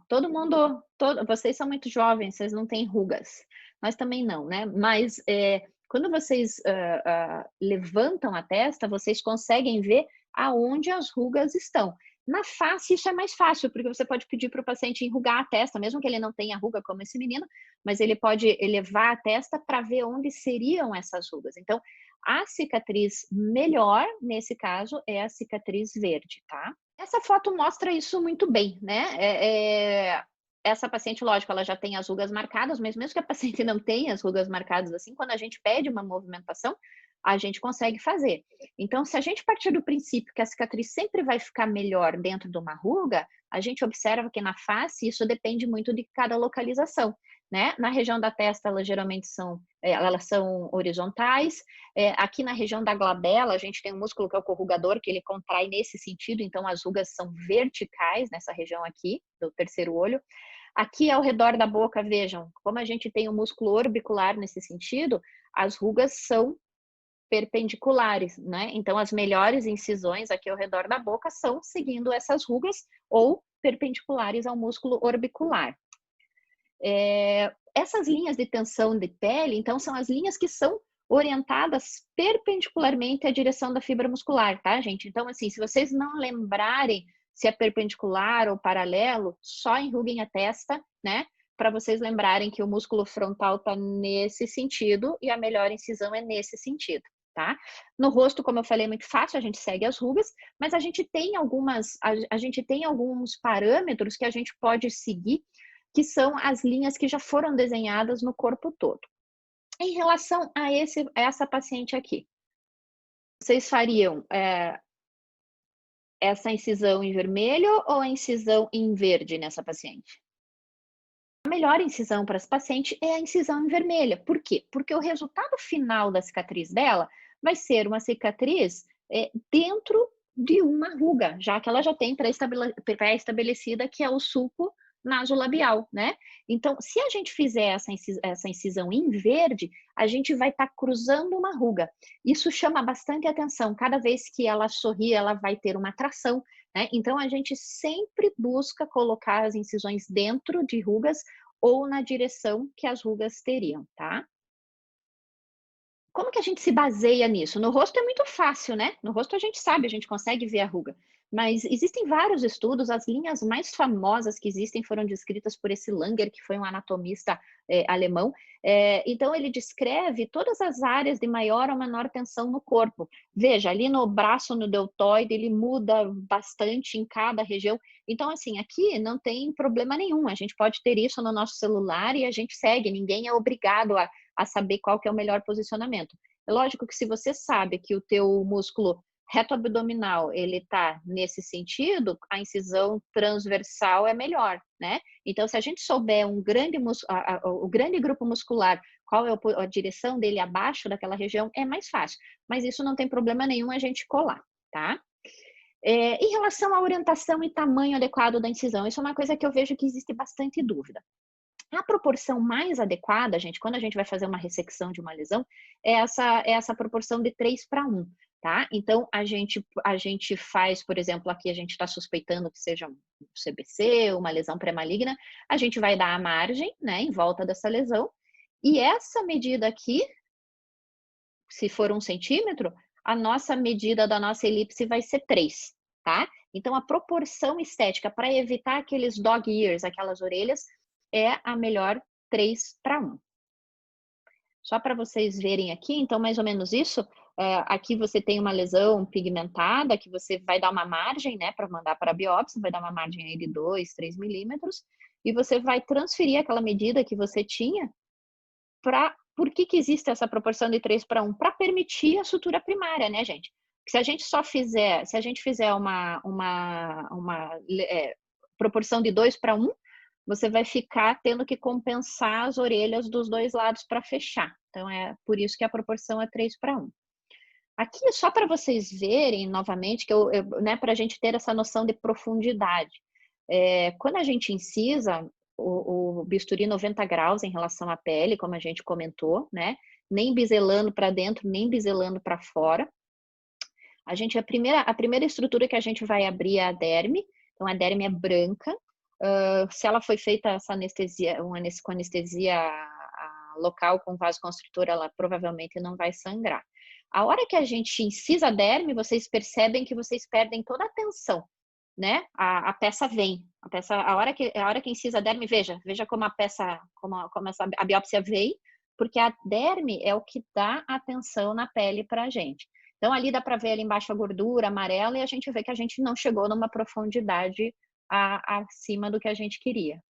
vocês são muito jovens, vocês não têm rugas. Nós também não, né? Mas quando vocês levantam a testa, vocês conseguem ver aonde as rugas estão. Na face, isso é mais fácil, porque você pode pedir para o paciente enrugar a testa, mesmo que ele não tenha ruga como esse menino, mas ele pode elevar a testa para ver onde seriam essas rugas. Então, a cicatriz melhor, nesse caso, é a cicatriz verde, tá? Essa foto mostra isso muito bem, né? essa paciente, lógico, ela já tem as rugas marcadas, mas mesmo que a paciente não tenha as rugas marcadas assim, quando a gente pede uma movimentação, a gente consegue fazer. Então, se a gente partir do princípio que a cicatriz sempre vai ficar melhor dentro de uma ruga, a gente observa que na face isso depende muito de cada localização, né? Na região da testa, elas geralmente elas são horizontais. Aqui na região da glabela, a gente tem um músculo que é o corrugador, que ele contrai nesse sentido, então as rugas são verticais nessa região aqui, do terceiro olho. Aqui ao redor da boca, vejam, como a gente tem o músculo orbicular nesse sentido, as rugas são perpendiculares, né? Então, as melhores incisões aqui ao redor da boca são seguindo essas rugas ou perpendiculares ao músculo orbicular. Essas linhas de tensão de pele, então, são as linhas que são orientadas perpendicularmente à direção da fibra muscular, tá, gente? Então, assim, se vocês não lembrarem se é perpendicular ou paralelo, só enruguem a testa, né? Para vocês lembrarem que o músculo frontal está nesse sentido e a melhor incisão é nesse sentido, tá? No rosto, como eu falei, é muito fácil, a gente segue as rugas, mas a gente tem a gente tem alguns parâmetros que a gente pode seguir, que são as linhas que já foram desenhadas no corpo todo. Em relação a essa paciente aqui, vocês fariam essa incisão em vermelho ou a incisão em verde nessa paciente? A melhor incisão para essa paciente é a incisão em vermelha. Por quê? Porque o resultado final da cicatriz dela vai ser uma cicatriz dentro de uma ruga, já que ela já tem pré-estabelecida, que é o sulco nasolabial, né? Então, se a gente fizer essa incisão em verde, a gente vai estar cruzando uma ruga. Isso chama bastante atenção. Cada vez que ela sorri, ela vai ter uma atração, né? Então, a gente sempre busca colocar as incisões dentro de rugas ou na direção que as rugas teriam, tá? Como que a gente se baseia nisso? No rosto é muito fácil, né? No rosto a gente sabe, a gente consegue ver a ruga. Mas existem vários estudos, as linhas mais famosas que existem foram descritas por esse Langer, que foi um anatomista alemão. Então, ele descreve todas as áreas de maior ou menor tensão no corpo. Veja, ali no braço, no deltoide, ele muda bastante em cada região. Então, assim, aqui não tem problema nenhum. A gente pode ter isso no nosso celular e a gente segue. Ninguém é obrigado a saber qual que é o melhor posicionamento. É lógico que se você sabe que o teu músculo reto abdominal, ele tá nesse sentido, a incisão transversal é melhor, né? Então, se a gente souber o grande grupo muscular, qual é a direção dele abaixo daquela região, é mais fácil. Mas isso não tem problema nenhum a gente colar, tá? Em relação à orientação e tamanho adequado da incisão, isso é uma coisa que eu vejo que existe bastante dúvida. A proporção mais adequada, gente, quando a gente vai fazer uma ressecção de uma lesão, é essa proporção de 3:1, tá? Então, a gente faz, por exemplo, aqui a gente está suspeitando que seja um CBC, uma lesão pré-maligna, a gente vai dar a margem, né, em volta dessa lesão, e essa medida aqui, se for 1 centímetro, a nossa medida da nossa elipse vai ser 3, tá? Então, a proporção estética para evitar aqueles dog ears, aquelas orelhas, é a melhor 3:1. Só para vocês verem aqui, então, mais ou menos isso. Aqui você tem uma lesão pigmentada, que você vai dar uma margem, né, para mandar para a biópsia, vai dar uma margem aí de 2, 3 milímetros, e você vai transferir aquela medida que você tinha para... Por que que existe essa proporção de 3:1? Para permitir a sutura primária, né, gente? Se a gente fizer uma proporção de 2:1, você vai ficar tendo que compensar as orelhas dos dois lados para fechar. Então, é por isso que a proporção é 3:1. Aqui é só para vocês verem novamente, né, para a gente ter essa noção de profundidade. Quando a gente incisa o bisturi 90 graus em relação à pele, como a gente comentou, né, nem biselando para dentro, nem biselando para fora, a primeira estrutura que a gente vai abrir é a derme. Então, a derme é branca. Se ela foi feita essa anestesia, com anestesia local com vasoconstritor, ela provavelmente não vai sangrar. A hora que a gente incisa a derme, vocês percebem que vocês perdem toda a tensão, né? A peça vem. A hora que incisa a derme, veja como a peça, a biópsia vem, porque a derme é o que dá a tensão na pele para a gente. Então, ali dá para ver ali embaixo a gordura amarela e a gente vê que a gente não chegou numa profundidade acima do que a gente queria.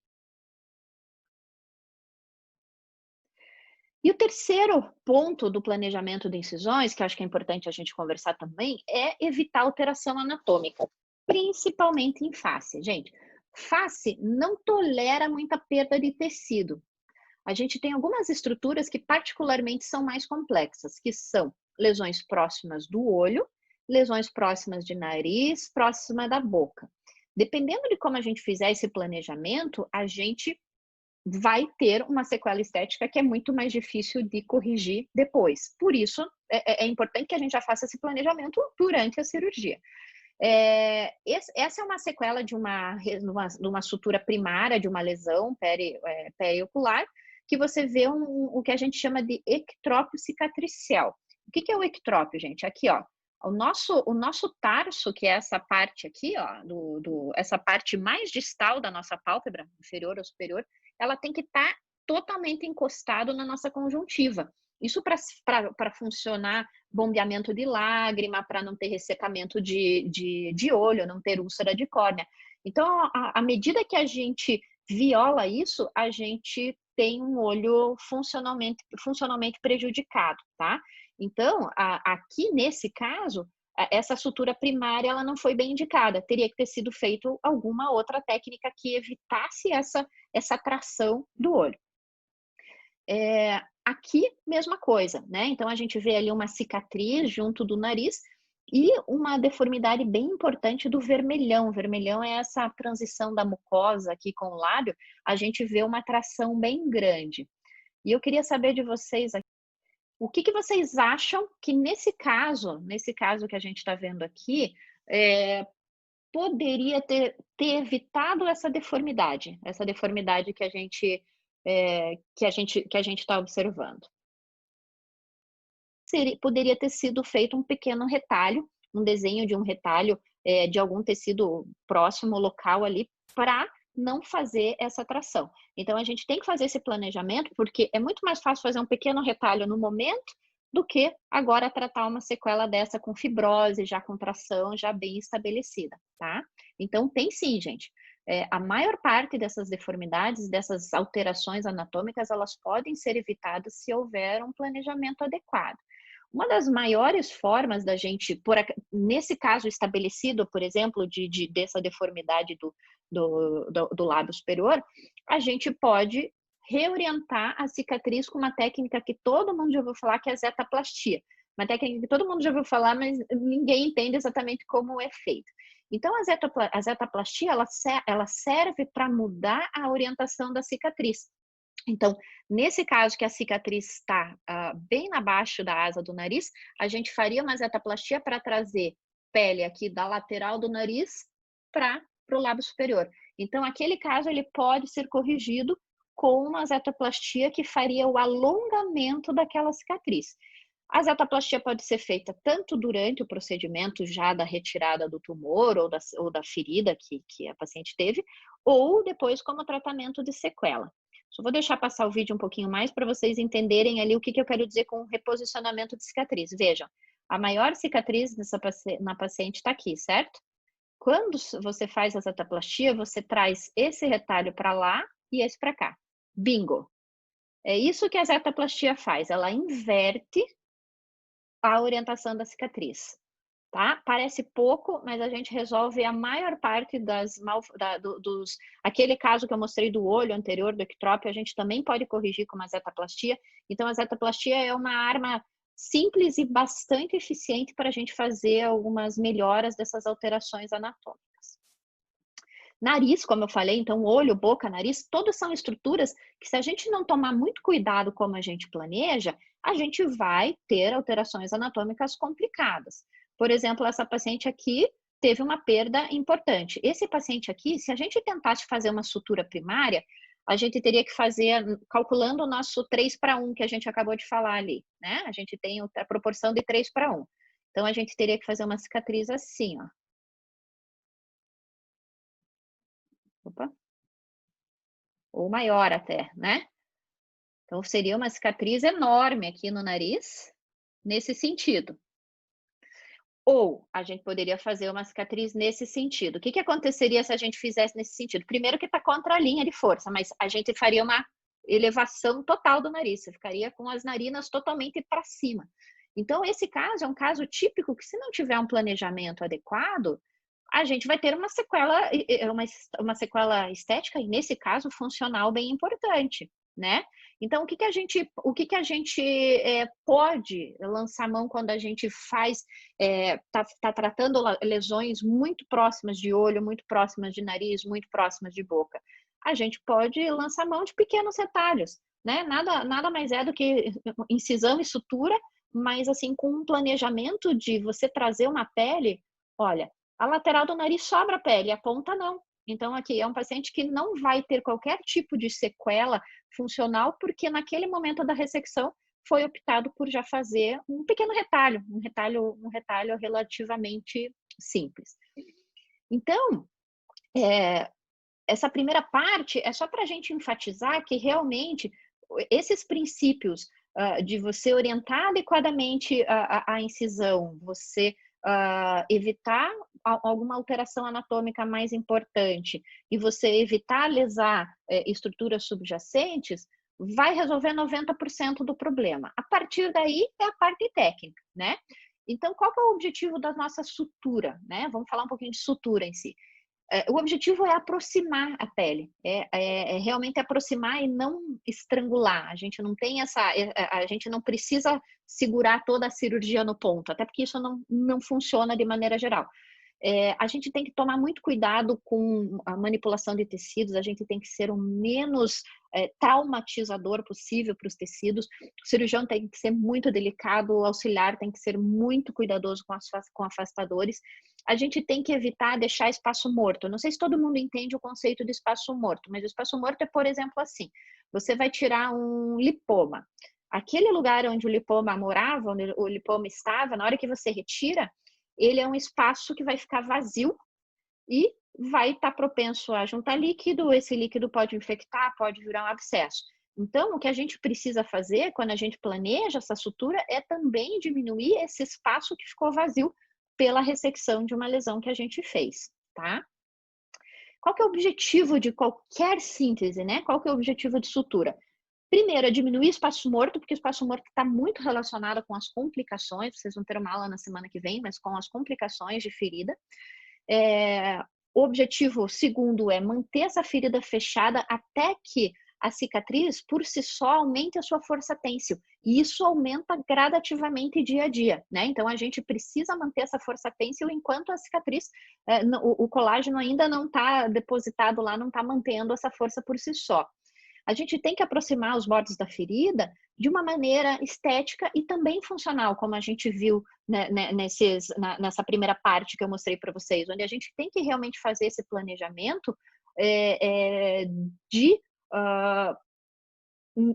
E o terceiro ponto do planejamento de incisões, que eu acho que é importante a gente conversar também, é evitar alteração anatômica, principalmente em face. Gente, face não tolera muita perda de tecido. A gente tem algumas estruturas que particularmente são mais complexas, que são lesões próximas do olho, lesões próximas de nariz, próxima da boca. Dependendo de como a gente fizer esse planejamento, a gente vai ter uma sequela estética que é muito mais difícil de corrigir depois. Por isso, é importante que a gente já faça esse planejamento durante a cirurgia. Essa é uma sequela de uma sutura primária, de uma lesão periocular, que você vê o que a gente chama de ectrópio cicatricial. O que é o ectrópio, gente? Aqui, ó, o nosso tarso, que é essa parte aqui, ó, essa parte mais distal da nossa pálpebra, inferior ou superior, ela tem que estar totalmente encostado na nossa conjuntiva. Isso para funcionar bombeamento de lágrima, para não ter ressecamento de olho, não ter úlcera de córnea. Então, à medida que a gente viola isso, a gente tem um olho funcionalmente prejudicado, tá? Então, aqui nesse caso, essa sutura primária ela não foi bem indicada. Teria que ter sido feito alguma outra técnica que evitasse essa tração do olho. Aqui, mesma coisa, né? Então, a gente vê ali uma cicatriz junto do nariz e uma deformidade bem importante do vermelhão. O vermelhão é essa transição da mucosa aqui com o lábio. A gente vê uma tração bem grande. E eu queria saber de vocês aqui, o que vocês acham que nesse caso que a gente está vendo aqui, poderia ter evitado essa deformidade que a gente está observando. Poderia ter sido feito um pequeno retalho, um desenho de um retalho de algum tecido próximo, local ali, para não fazer essa tração. Então, a gente tem que fazer esse planejamento, porque é muito mais fácil fazer um pequeno retalho no momento do que agora tratar uma sequela dessa com fibrose, já com tração, já bem estabelecida, tá? Então, tem sim, gente. A maior parte dessas deformidades, dessas alterações anatômicas, elas podem ser evitadas se houver um planejamento adequado. Uma das maiores formas da gente, nesse caso estabelecido, por exemplo, dessa deformidade do lábio superior, a gente pode reorientar a cicatriz com uma técnica que todo mundo já ouviu falar, que é a zetaplastia. Uma técnica que todo mundo já ouviu falar, mas ninguém entende exatamente como é feito. Então, a zetaplastia, ela serve para mudar a orientação da cicatriz. Então, nesse caso que a cicatriz está bem abaixo da asa do nariz, a gente faria uma zetaplastia para trazer pele aqui da lateral do nariz para o lábio superior. Então, aquele caso, ele pode ser corrigido com uma zetaplastia que faria o alongamento daquela cicatriz. A zetaplastia pode ser feita tanto durante o procedimento já da retirada do tumor ou da ferida que a paciente teve, ou depois como tratamento de sequela. Só vou deixar passar o vídeo um pouquinho mais para vocês entenderem ali o que eu quero dizer com reposicionamento de cicatriz. Vejam, a maior cicatriz na paciente está aqui, certo? Quando você faz a zetaplastia, você traz esse retalho para lá e esse para cá. Bingo! É isso que a zetaplastia faz, ela inverte a orientação da cicatriz. Tá? Parece pouco, mas a gente resolve a maior parte aquele caso que eu mostrei do olho anterior, do ectrópio, a gente também pode corrigir com uma zetaplastia. Então, a zetaplastia é uma arma simples e bastante eficiente para a gente fazer algumas melhoras dessas alterações anatômicas. Nariz, como eu falei, então olho, boca, nariz, todas são estruturas que, se a gente não tomar muito cuidado como a gente planeja, a gente vai ter alterações anatômicas complicadas. Por exemplo, essa paciente aqui teve uma perda importante. Esse paciente aqui, se a gente tentasse fazer uma sutura primária, a gente teria que fazer, calculando o nosso 3:1 que a gente acabou de falar ali, né? A gente tem a proporção de 3:1. Então, a gente teria que fazer uma cicatriz assim, ó. Opa. Ou maior até, né? Então, seria uma cicatriz enorme aqui no nariz, nesse sentido. Ou a gente poderia fazer uma cicatriz nesse sentido. O que aconteceria se a gente fizesse nesse sentido? Primeiro que está contra a linha de força, mas a gente faria elevação total do nariz, você ficaria com as narinas totalmente para cima. Então, esse caso é um caso típico que, se não tiver um planejamento adequado, a gente vai ter uma sequela estética e, nesse caso, funcional bem importante, né? Então, o que que a gente pode lançar mão quando a gente tá tratando lesões muito próximas de olho, muito próximas de nariz, muito próximas de boca? A gente pode lançar mão de pequenos retalhos, né? Nada mais é do que incisão e sutura, mas assim, com um planejamento de você trazer uma pele, olha, a lateral do nariz sobra pele, a ponta não. Então, aqui é um paciente que não vai ter qualquer tipo de sequela funcional, porque naquele momento da ressecção foi optado por já fazer um pequeno retalho, um retalho relativamente simples. Então, essa primeira parte é só para a gente enfatizar que realmente esses princípios de você orientar adequadamente a incisão, você evitar alguma alteração anatômica mais importante e você evitar lesar estruturas subjacentes, vai resolver 90% do problema. A partir daí é a parte técnica, né? Então, qual que é o objetivo da nossa sutura, né? Vamos falar um pouquinho de sutura em si. O objetivo é aproximar a pele, realmente aproximar e não estrangular. A gente não tem a gente não precisa segurar toda a cirurgia no ponto, até porque isso não funciona de maneira geral. A gente tem que tomar muito cuidado com a manipulação de tecidos, a gente tem que ser o menos traumatizador possível para os tecidos. O cirurgião tem que ser muito delicado, o auxiliar tem que ser muito cuidadoso com afastadores. A gente tem que evitar deixar espaço morto. Não sei se todo mundo entende o conceito de espaço morto, mas o espaço morto é, por exemplo, assim: você vai tirar um lipoma. Aquele lugar onde o lipoma morava, onde o lipoma estava, na hora que você retira, ele é um espaço que vai ficar vazio e vai estar propenso a juntar líquido. Esse líquido pode infectar, pode virar um abscesso. Então, o que a gente precisa fazer quando a gente planeja essa sutura é também diminuir esse espaço que ficou vazio pela ressecção de uma lesão que a gente fez, tá? Qual que é o objetivo de qualquer síntese, né? Qual que é o objetivo de sutura? Primeiro, é diminuir espaço morto, porque o espaço morto está muito relacionado com as complicações. Vocês vão ter uma aula na semana que vem, mas com as complicações de ferida. O objetivo segundo é manter essa ferida fechada até que a cicatriz, por si só, aumente a sua força têncil. E isso aumenta gradativamente dia a dia, né? Então, a gente precisa manter essa força têncil enquanto a cicatriz, o colágeno ainda não está depositado lá, não está mantendo essa força por si só. A gente tem que aproximar os bordes da ferida de uma maneira estética e também funcional, como a gente viu, né, nessa primeira parte que eu mostrei para vocês, onde a gente tem que realmente fazer esse planejamento de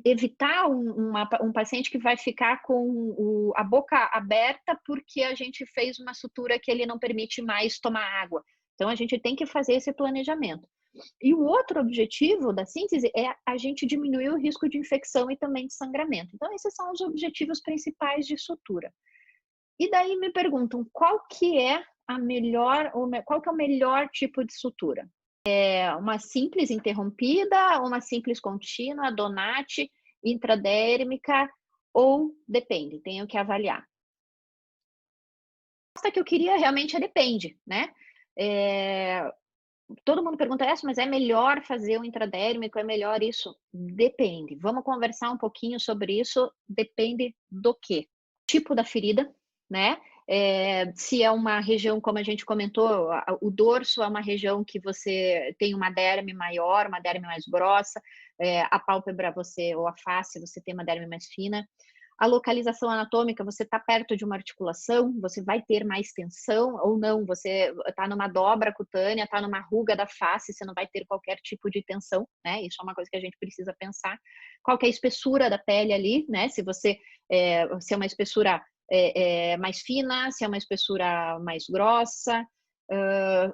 evitar um paciente que vai ficar com a boca aberta porque a gente fez uma sutura que ele não permite mais tomar água. Então, a gente tem que fazer esse planejamento. E o outro objetivo da síntese é a gente diminuir o risco de infecção e também de sangramento. Então, esses são os objetivos principais de sutura. E daí me perguntam qual que é qual que é o melhor tipo de sutura? Uma simples interrompida, uma simples contínua, Donati, intradérmica, ou depende, tenho que avaliar. A resposta que eu queria realmente é depende, né? Todo mundo pergunta, mas é melhor fazer o intradérmico, é melhor isso? Depende. Vamos conversar um pouquinho sobre isso, depende do quê? Tipo da ferida, né? Se é uma região, como a gente comentou, o dorso é uma região que você tem uma derme maior, uma derme mais grossa, a pálpebra ou a face, você tem uma derme mais fina. A localização anatômica, você está perto de uma articulação, você vai ter mais tensão ou não, você está numa dobra cutânea, está numa ruga da face, você não vai ter qualquer tipo de tensão, né? Isso é uma coisa que a gente precisa pensar. Qual que é a espessura da pele ali, né? Se é uma espessura mais fina, se é uma espessura mais grossa,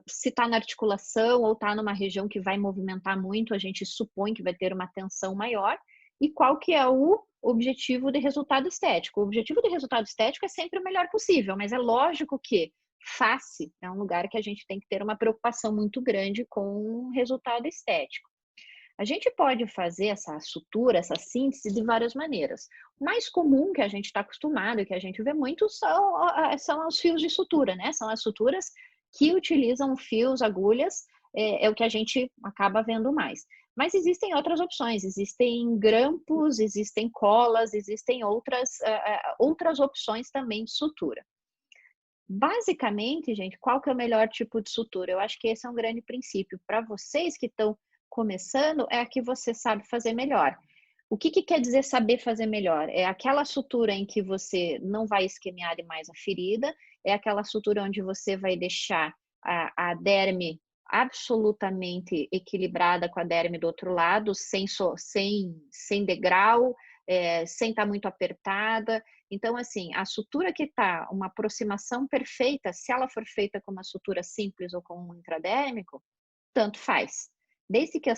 se está na articulação ou está numa região que vai movimentar muito, a gente supõe que vai ter uma tensão maior. E qual que é o objetivo de resultado estético? O objetivo de resultado estético é sempre o melhor possível, mas é lógico que face é um lugar que a gente tem que ter uma preocupação muito grande com o resultado estético. A gente pode fazer essa sutura, essa síntese de várias maneiras. O mais comum que a gente está acostumado e que a gente vê muito são os fios de sutura, né? São as suturas que utilizam fios, agulhas, é o que a gente acaba vendo mais. Mas existem outras opções, existem grampos, existem colas, existem outras opções também de sutura. Basicamente, gente, qual que é o melhor tipo de sutura? Eu acho que esse é um grande princípio. Para vocês que estão começando, é a que você sabe fazer melhor. O que quer dizer saber fazer melhor? É aquela sutura em que você não vai esquemiar demais a ferida, é aquela sutura onde você vai deixar a derme absolutamente equilibrada com a derme do outro lado, sem degrau, sem estar muito apertada. Então, assim, a sutura que está uma aproximação perfeita, se ela for feita com uma sutura simples ou com um intradérmico, tanto faz. Desde que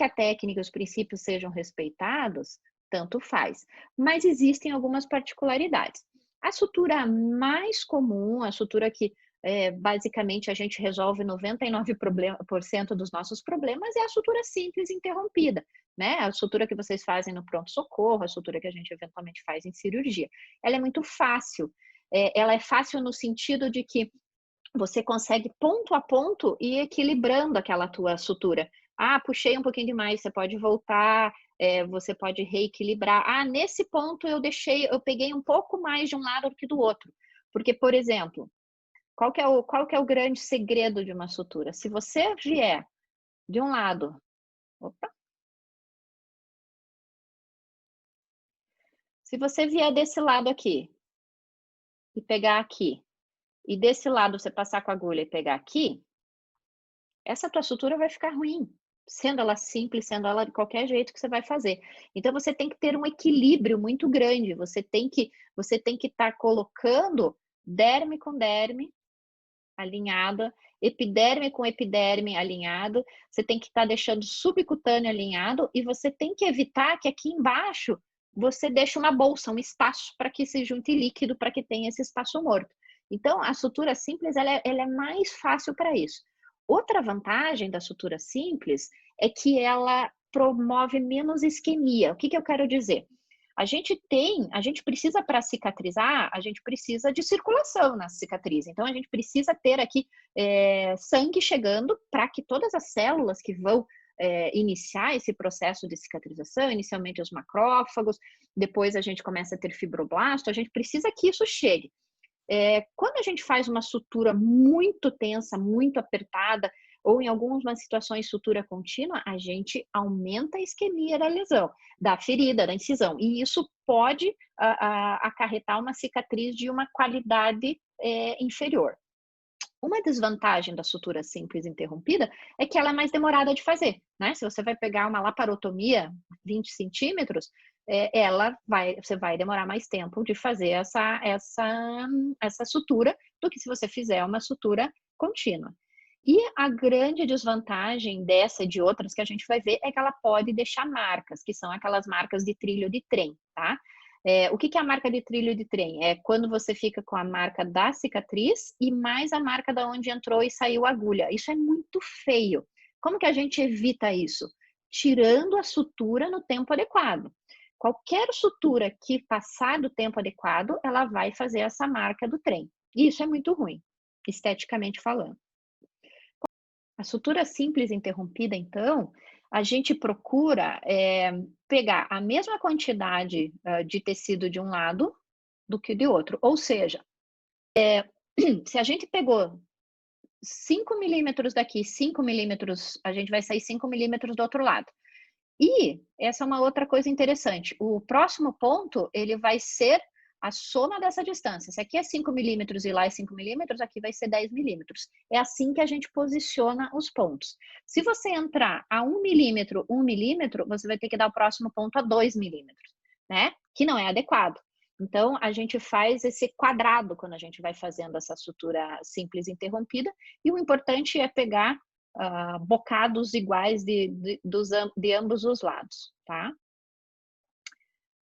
a técnica e os princípios sejam respeitados, tanto faz. Mas existem algumas particularidades. A sutura mais comum, a sutura que basicamente a gente resolve 99% dos nossos problemas, é a sutura simples interrompida, né? A sutura que vocês fazem no pronto-socorro, a sutura que a gente eventualmente faz em cirurgia. Ela é muito fácil. Ela é fácil no sentido de que você consegue ponto a ponto ir equilibrando aquela tua sutura. Ah, puxei um pouquinho demais, você pode voltar, você pode reequilibrar. Ah, nesse ponto eu peguei um pouco mais de um lado do que do outro. Porque, por exemplo, qual que é o grande segredo de uma sutura? Se você vier de um lado, opa, se você vier desse lado aqui e pegar aqui, e desse lado você passar com a agulha e pegar aqui, essa tua sutura vai ficar ruim, sendo ela simples, sendo ela de qualquer jeito que você vai fazer. Então você tem que ter um equilíbrio muito grande, você tem que estar colocando derme com derme alinhada, epiderme com epiderme alinhado, você tem que estar deixando subcutâneo alinhado e você tem que evitar que aqui embaixo você deixe uma bolsa, um espaço para que se junte líquido, para que tenha esse espaço morto. Então, a sutura simples ela é mais fácil para isso. Outra vantagem da sutura simples é que ela promove menos isquemia. O que eu quero dizer? A gente precisa para cicatrizar, a gente precisa de circulação na cicatriz. Então, a gente precisa ter aqui sangue chegando para que todas as células que vão iniciar esse processo de cicatrização, inicialmente os macrófagos, depois a gente começa a ter fibroblasto, a gente precisa que isso chegue. Quando a gente faz uma sutura muito tensa, muito apertada, ou em algumas situações sutura contínua, a gente aumenta a isquemia da lesão, da ferida, da incisão. E isso pode acarretar uma cicatriz de uma qualidade inferior. Uma desvantagem da sutura simples interrompida é que ela é mais demorada de fazer, né? Se você vai pegar uma laparotomia 20 centímetros, você vai demorar mais tempo de fazer essa sutura do que se você fizer uma sutura contínua. E a grande desvantagem dessa e de outras que a gente vai ver é que ela pode deixar marcas, que são aquelas marcas de trilho de trem, tá? O que é a marca de trilho de trem? É quando você fica com a marca da cicatriz e mais a marca da onde entrou e saiu a agulha. Isso é muito feio. Como que a gente evita isso? Tirando a sutura no tempo adequado. Qualquer sutura que passar do tempo adequado, ela vai fazer essa marca do trem. E isso é muito ruim, esteticamente falando. A sutura simples interrompida, então, a gente procura pegar a mesma quantidade de tecido de um lado do que de outro. Ou seja, se a gente pegou 5 milímetros daqui, 5 milímetros, a gente vai sair 5 milímetros do outro lado. E essa é uma outra coisa interessante. O próximo ponto, ele vai ser a soma dessa distância. Se aqui é 5 milímetros e lá é 5 milímetros, aqui vai ser 10 milímetros. É assim que a gente posiciona os pontos. Se você entrar a 1 milímetro, você vai ter que dar o próximo ponto a 2 milímetros, né? Que não é adequado. Então, a gente faz esse quadrado quando a gente vai fazendo essa sutura simples interrompida. E o importante é pegar bocados iguais de ambos os lados, tá?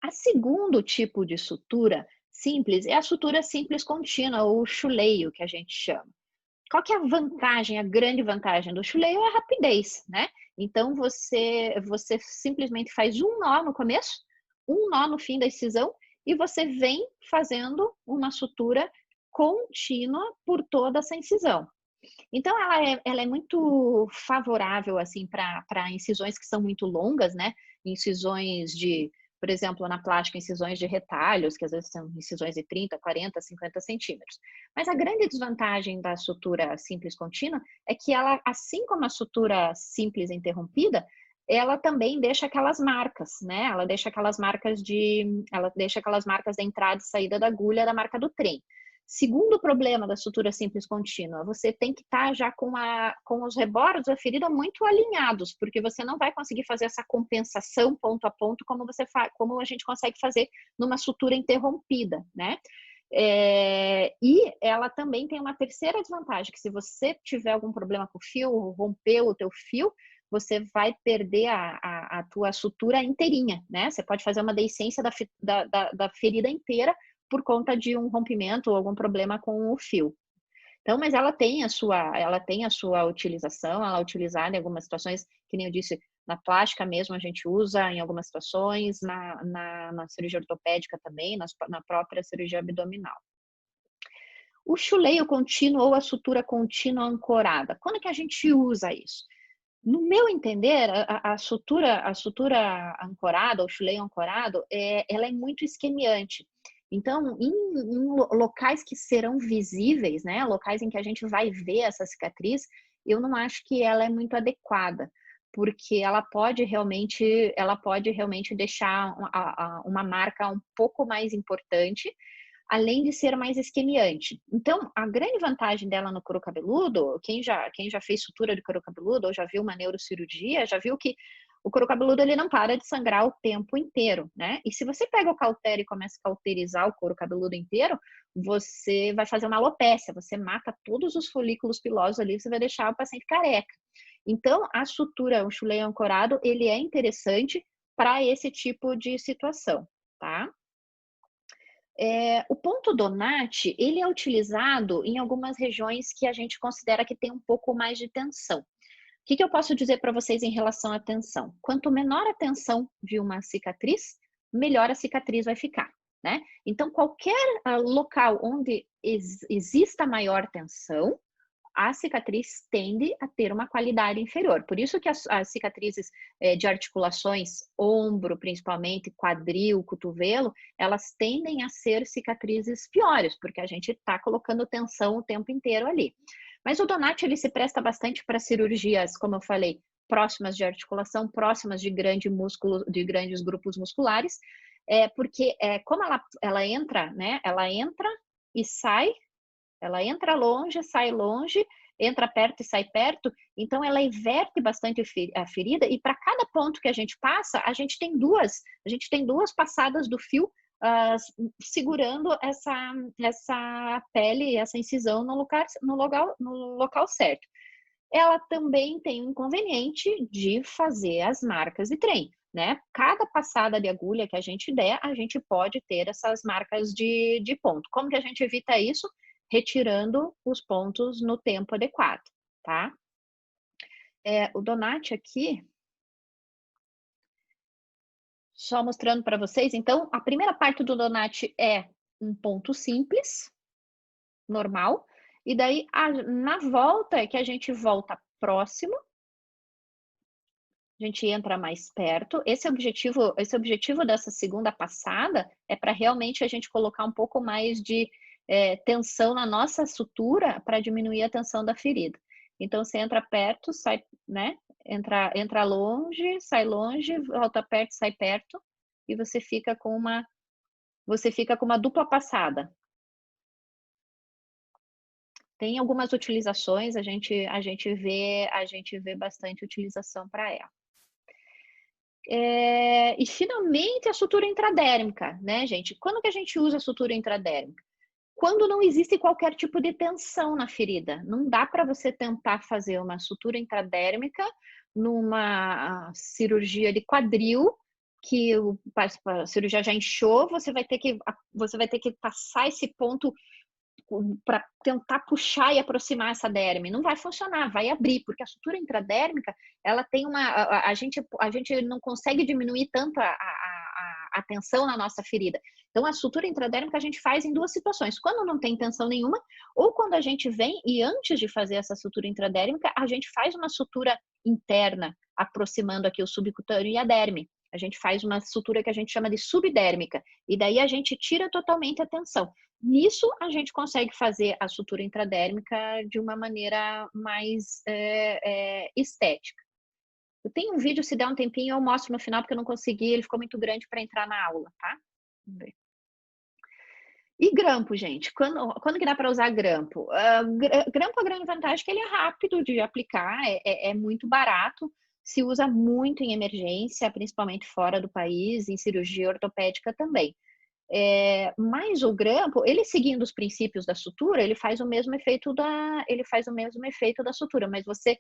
A segundo tipo de sutura simples é a sutura simples contínua, ou chuleio, que a gente chama. Qual que é a vantagem, a grande vantagem do chuleio? É a rapidez, né? Então, você simplesmente faz um nó no começo, um nó no fim da incisão, e você vem fazendo uma sutura contínua por toda essa incisão. Então, ela é muito favorável, assim, para incisões que são muito longas, né? Incisões de, por exemplo, na plástica, incisões de retalhos, que às vezes são incisões de 30, 40, 50 centímetros. Mas a grande desvantagem da sutura simples contínua é que ela, assim como a sutura simples interrompida, ela também deixa aquelas marcas, né? Ela deixa aquelas marcas da entrada e saída da agulha da marca do trem. Segundo problema da sutura simples contínua, você tem que estar já com os rebordos da ferida muito alinhados, porque você não vai conseguir fazer essa compensação ponto a ponto como a gente consegue fazer numa sutura interrompida, né? E ela também tem uma terceira desvantagem, que se você tiver algum problema com o fio, rompeu o teu fio, você vai perder a tua sutura inteirinha, né? Você pode fazer uma deiscência da ferida inteira por conta de um rompimento ou algum problema com o fio. Então, mas ela tem a sua utilização, ela é utilizada em algumas situações, que nem eu disse, na plástica mesmo a gente usa em algumas situações, na cirurgia ortopédica também, na própria cirurgia abdominal. O chuleio contínuo ou a sutura contínua ancorada, quando que a gente usa isso? No meu entender, a sutura ancorada, ou chuleio ancorado, ela é muito isquemiante. Então, em locais que serão visíveis, né, locais em que a gente vai ver essa cicatriz, eu não acho que ela é muito adequada, porque ela pode realmente deixar uma marca um pouco mais importante, além de ser mais esquemiante. Então, a grande vantagem dela no couro cabeludo, quem já fez sutura de couro cabeludo ou já viu uma neurocirurgia, já viu que o couro cabeludo ele não para de sangrar o tempo inteiro, né? E se você pega o cautério e começa a cauterizar o couro cabeludo inteiro, você vai fazer uma alopécia, você mata todos os folículos pilosos ali, você vai deixar o paciente careca. Então, a sutura, o chuleio ancorado, ele é interessante para esse tipo de situação, tá? O ponto Donati, ele é utilizado em algumas regiões que a gente considera que tem um pouco mais de tensão. O que eu posso dizer para vocês em relação à tensão? Quanto menor a tensão de uma cicatriz, melhor a cicatriz vai ficar, né? Então, qualquer local onde exista maior tensão, a cicatriz tende a ter uma qualidade inferior. Por isso que as cicatrizes de articulações, ombro principalmente, quadril, cotovelo, elas tendem a ser cicatrizes piores, porque a gente está colocando tensão o tempo inteiro ali. Mas o Donati, ele se presta bastante para cirurgias, como eu falei, próximas de articulação, próximas de grandes grupos musculares, porque como ela entra, né? Ela entra e sai. Ela entra longe, sai longe, entra perto e sai perto, então ela inverte bastante a ferida, e para cada ponto que a gente passa, a gente tem duas passadas do fio segurando essa pele, essa incisão no local certo. Ela também tem o inconveniente de fazer as marcas de trem, né? Cada passada de agulha que a gente der, a gente pode ter essas marcas de ponto. Como que a gente evita isso? Retirando os pontos no tempo adequado, tá? O Donati aqui, só mostrando para vocês, então, a primeira parte do Donati é um ponto simples, normal, e daí na volta é que a gente volta próximo, a gente entra mais perto. Esse objetivo dessa segunda passada é para realmente a gente colocar um pouco mais de tensão na nossa sutura para diminuir a tensão da ferida. Então, você entra perto, sai, né? Entra longe, sai longe, volta perto, sai perto, e você fica com uma dupla passada. Tem algumas utilizações, a gente vê bastante utilização para ela. E finalmente a sutura intradérmica, né, gente? Quando que a gente usa a sutura intradérmica? Quando não existe qualquer tipo de tensão na ferida. Não dá para você tentar fazer uma sutura intradérmica numa cirurgia de quadril, que a cirurgia já inchou, você vai ter que passar esse ponto para tentar puxar e aproximar essa derme. Não vai funcionar, vai abrir, porque a sutura intradérmica, ela tem uma, a gente não consegue diminuir tanto a tensão na nossa ferida. Então, a sutura intradérmica a gente faz em duas situações: quando não tem tensão nenhuma, ou quando a gente vem e antes de fazer essa sutura intradérmica, a gente faz uma sutura interna, aproximando aqui o subcutâneo e a derme. A gente faz uma sutura que a gente chama de subdérmica, e daí a gente tira totalmente a tensão. Nisso, a gente consegue fazer a sutura intradérmica de uma maneira mais estética. Eu tenho um vídeo, se der um tempinho, eu mostro no final, porque eu não consegui, ele ficou muito grande para entrar na aula, tá? Vamos ver. E grampo, gente, quando que dá para usar grampo? Grampo, a grande vantagem é que ele é rápido de aplicar, é muito barato, se usa muito em emergência, principalmente fora do país, em cirurgia ortopédica também. Mas o grampo, ele seguindo os princípios da sutura, ele faz o mesmo efeito da sutura, mas você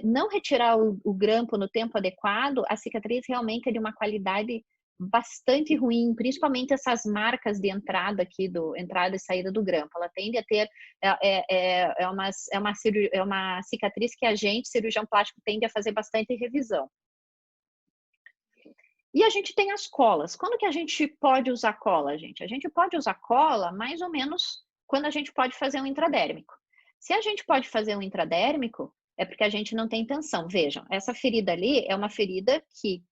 não retirar o grampo no tempo adequado, a cicatriz realmente é de uma qualidade bastante ruim, principalmente essas marcas de entrada aqui, entrada e saída do grampo. Ela tende a ter, uma cicatriz que a gente, cirurgião plástico, tende a fazer bastante revisão. E a gente tem as colas. Quando que a gente pode usar cola, gente? A gente pode usar cola mais ou menos quando a gente pode fazer um intradérmico. Se a gente pode fazer um intradérmico, é porque a gente não tem tensão. Vejam, essa ferida ali é uma ferida que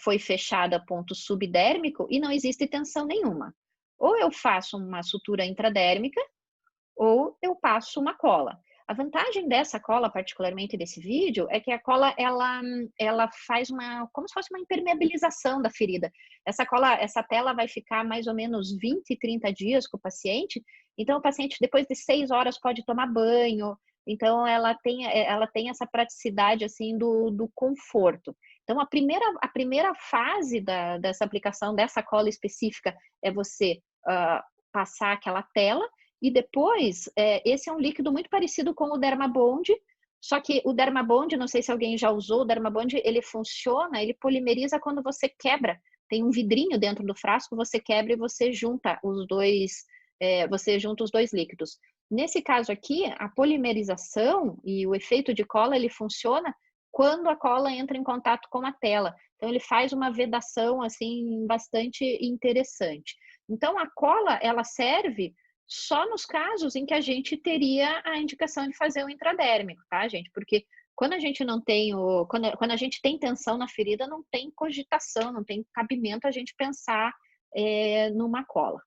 foi fechada a ponto subdérmico e não existe tensão nenhuma. Ou eu faço uma sutura intradérmica, ou eu passo uma cola. A vantagem dessa cola, particularmente desse vídeo, é que a cola ela faz como se fosse uma impermeabilização da ferida. Essa cola, essa tela vai ficar mais ou menos 20, 30 dias com o paciente. Então, o paciente, depois de 6 horas, pode tomar banho. Então, ela tem essa praticidade assim do conforto. Então, a primeira fase dessa aplicação dessa cola específica é você passar aquela tela. E depois, esse é um líquido muito parecido com o Dermabond, só que o Dermabond, não sei se alguém já usou, o Dermabond, ele funciona, ele polimeriza quando você quebra. Tem um vidrinho dentro do frasco, você quebra e você junta os dois líquidos. Nesse caso aqui, a polimerização e o efeito de cola, ele funciona quando a cola entra em contato com a tela. Então, ele faz uma vedação, assim, bastante interessante. Então, a cola, ela serve só nos casos em que a gente teria a indicação de fazer o intradérmico, tá, gente? Porque quando a gente não tem quando a gente tem tensão na ferida, não tem cogitação, não tem cabimento a gente pensar numa cola.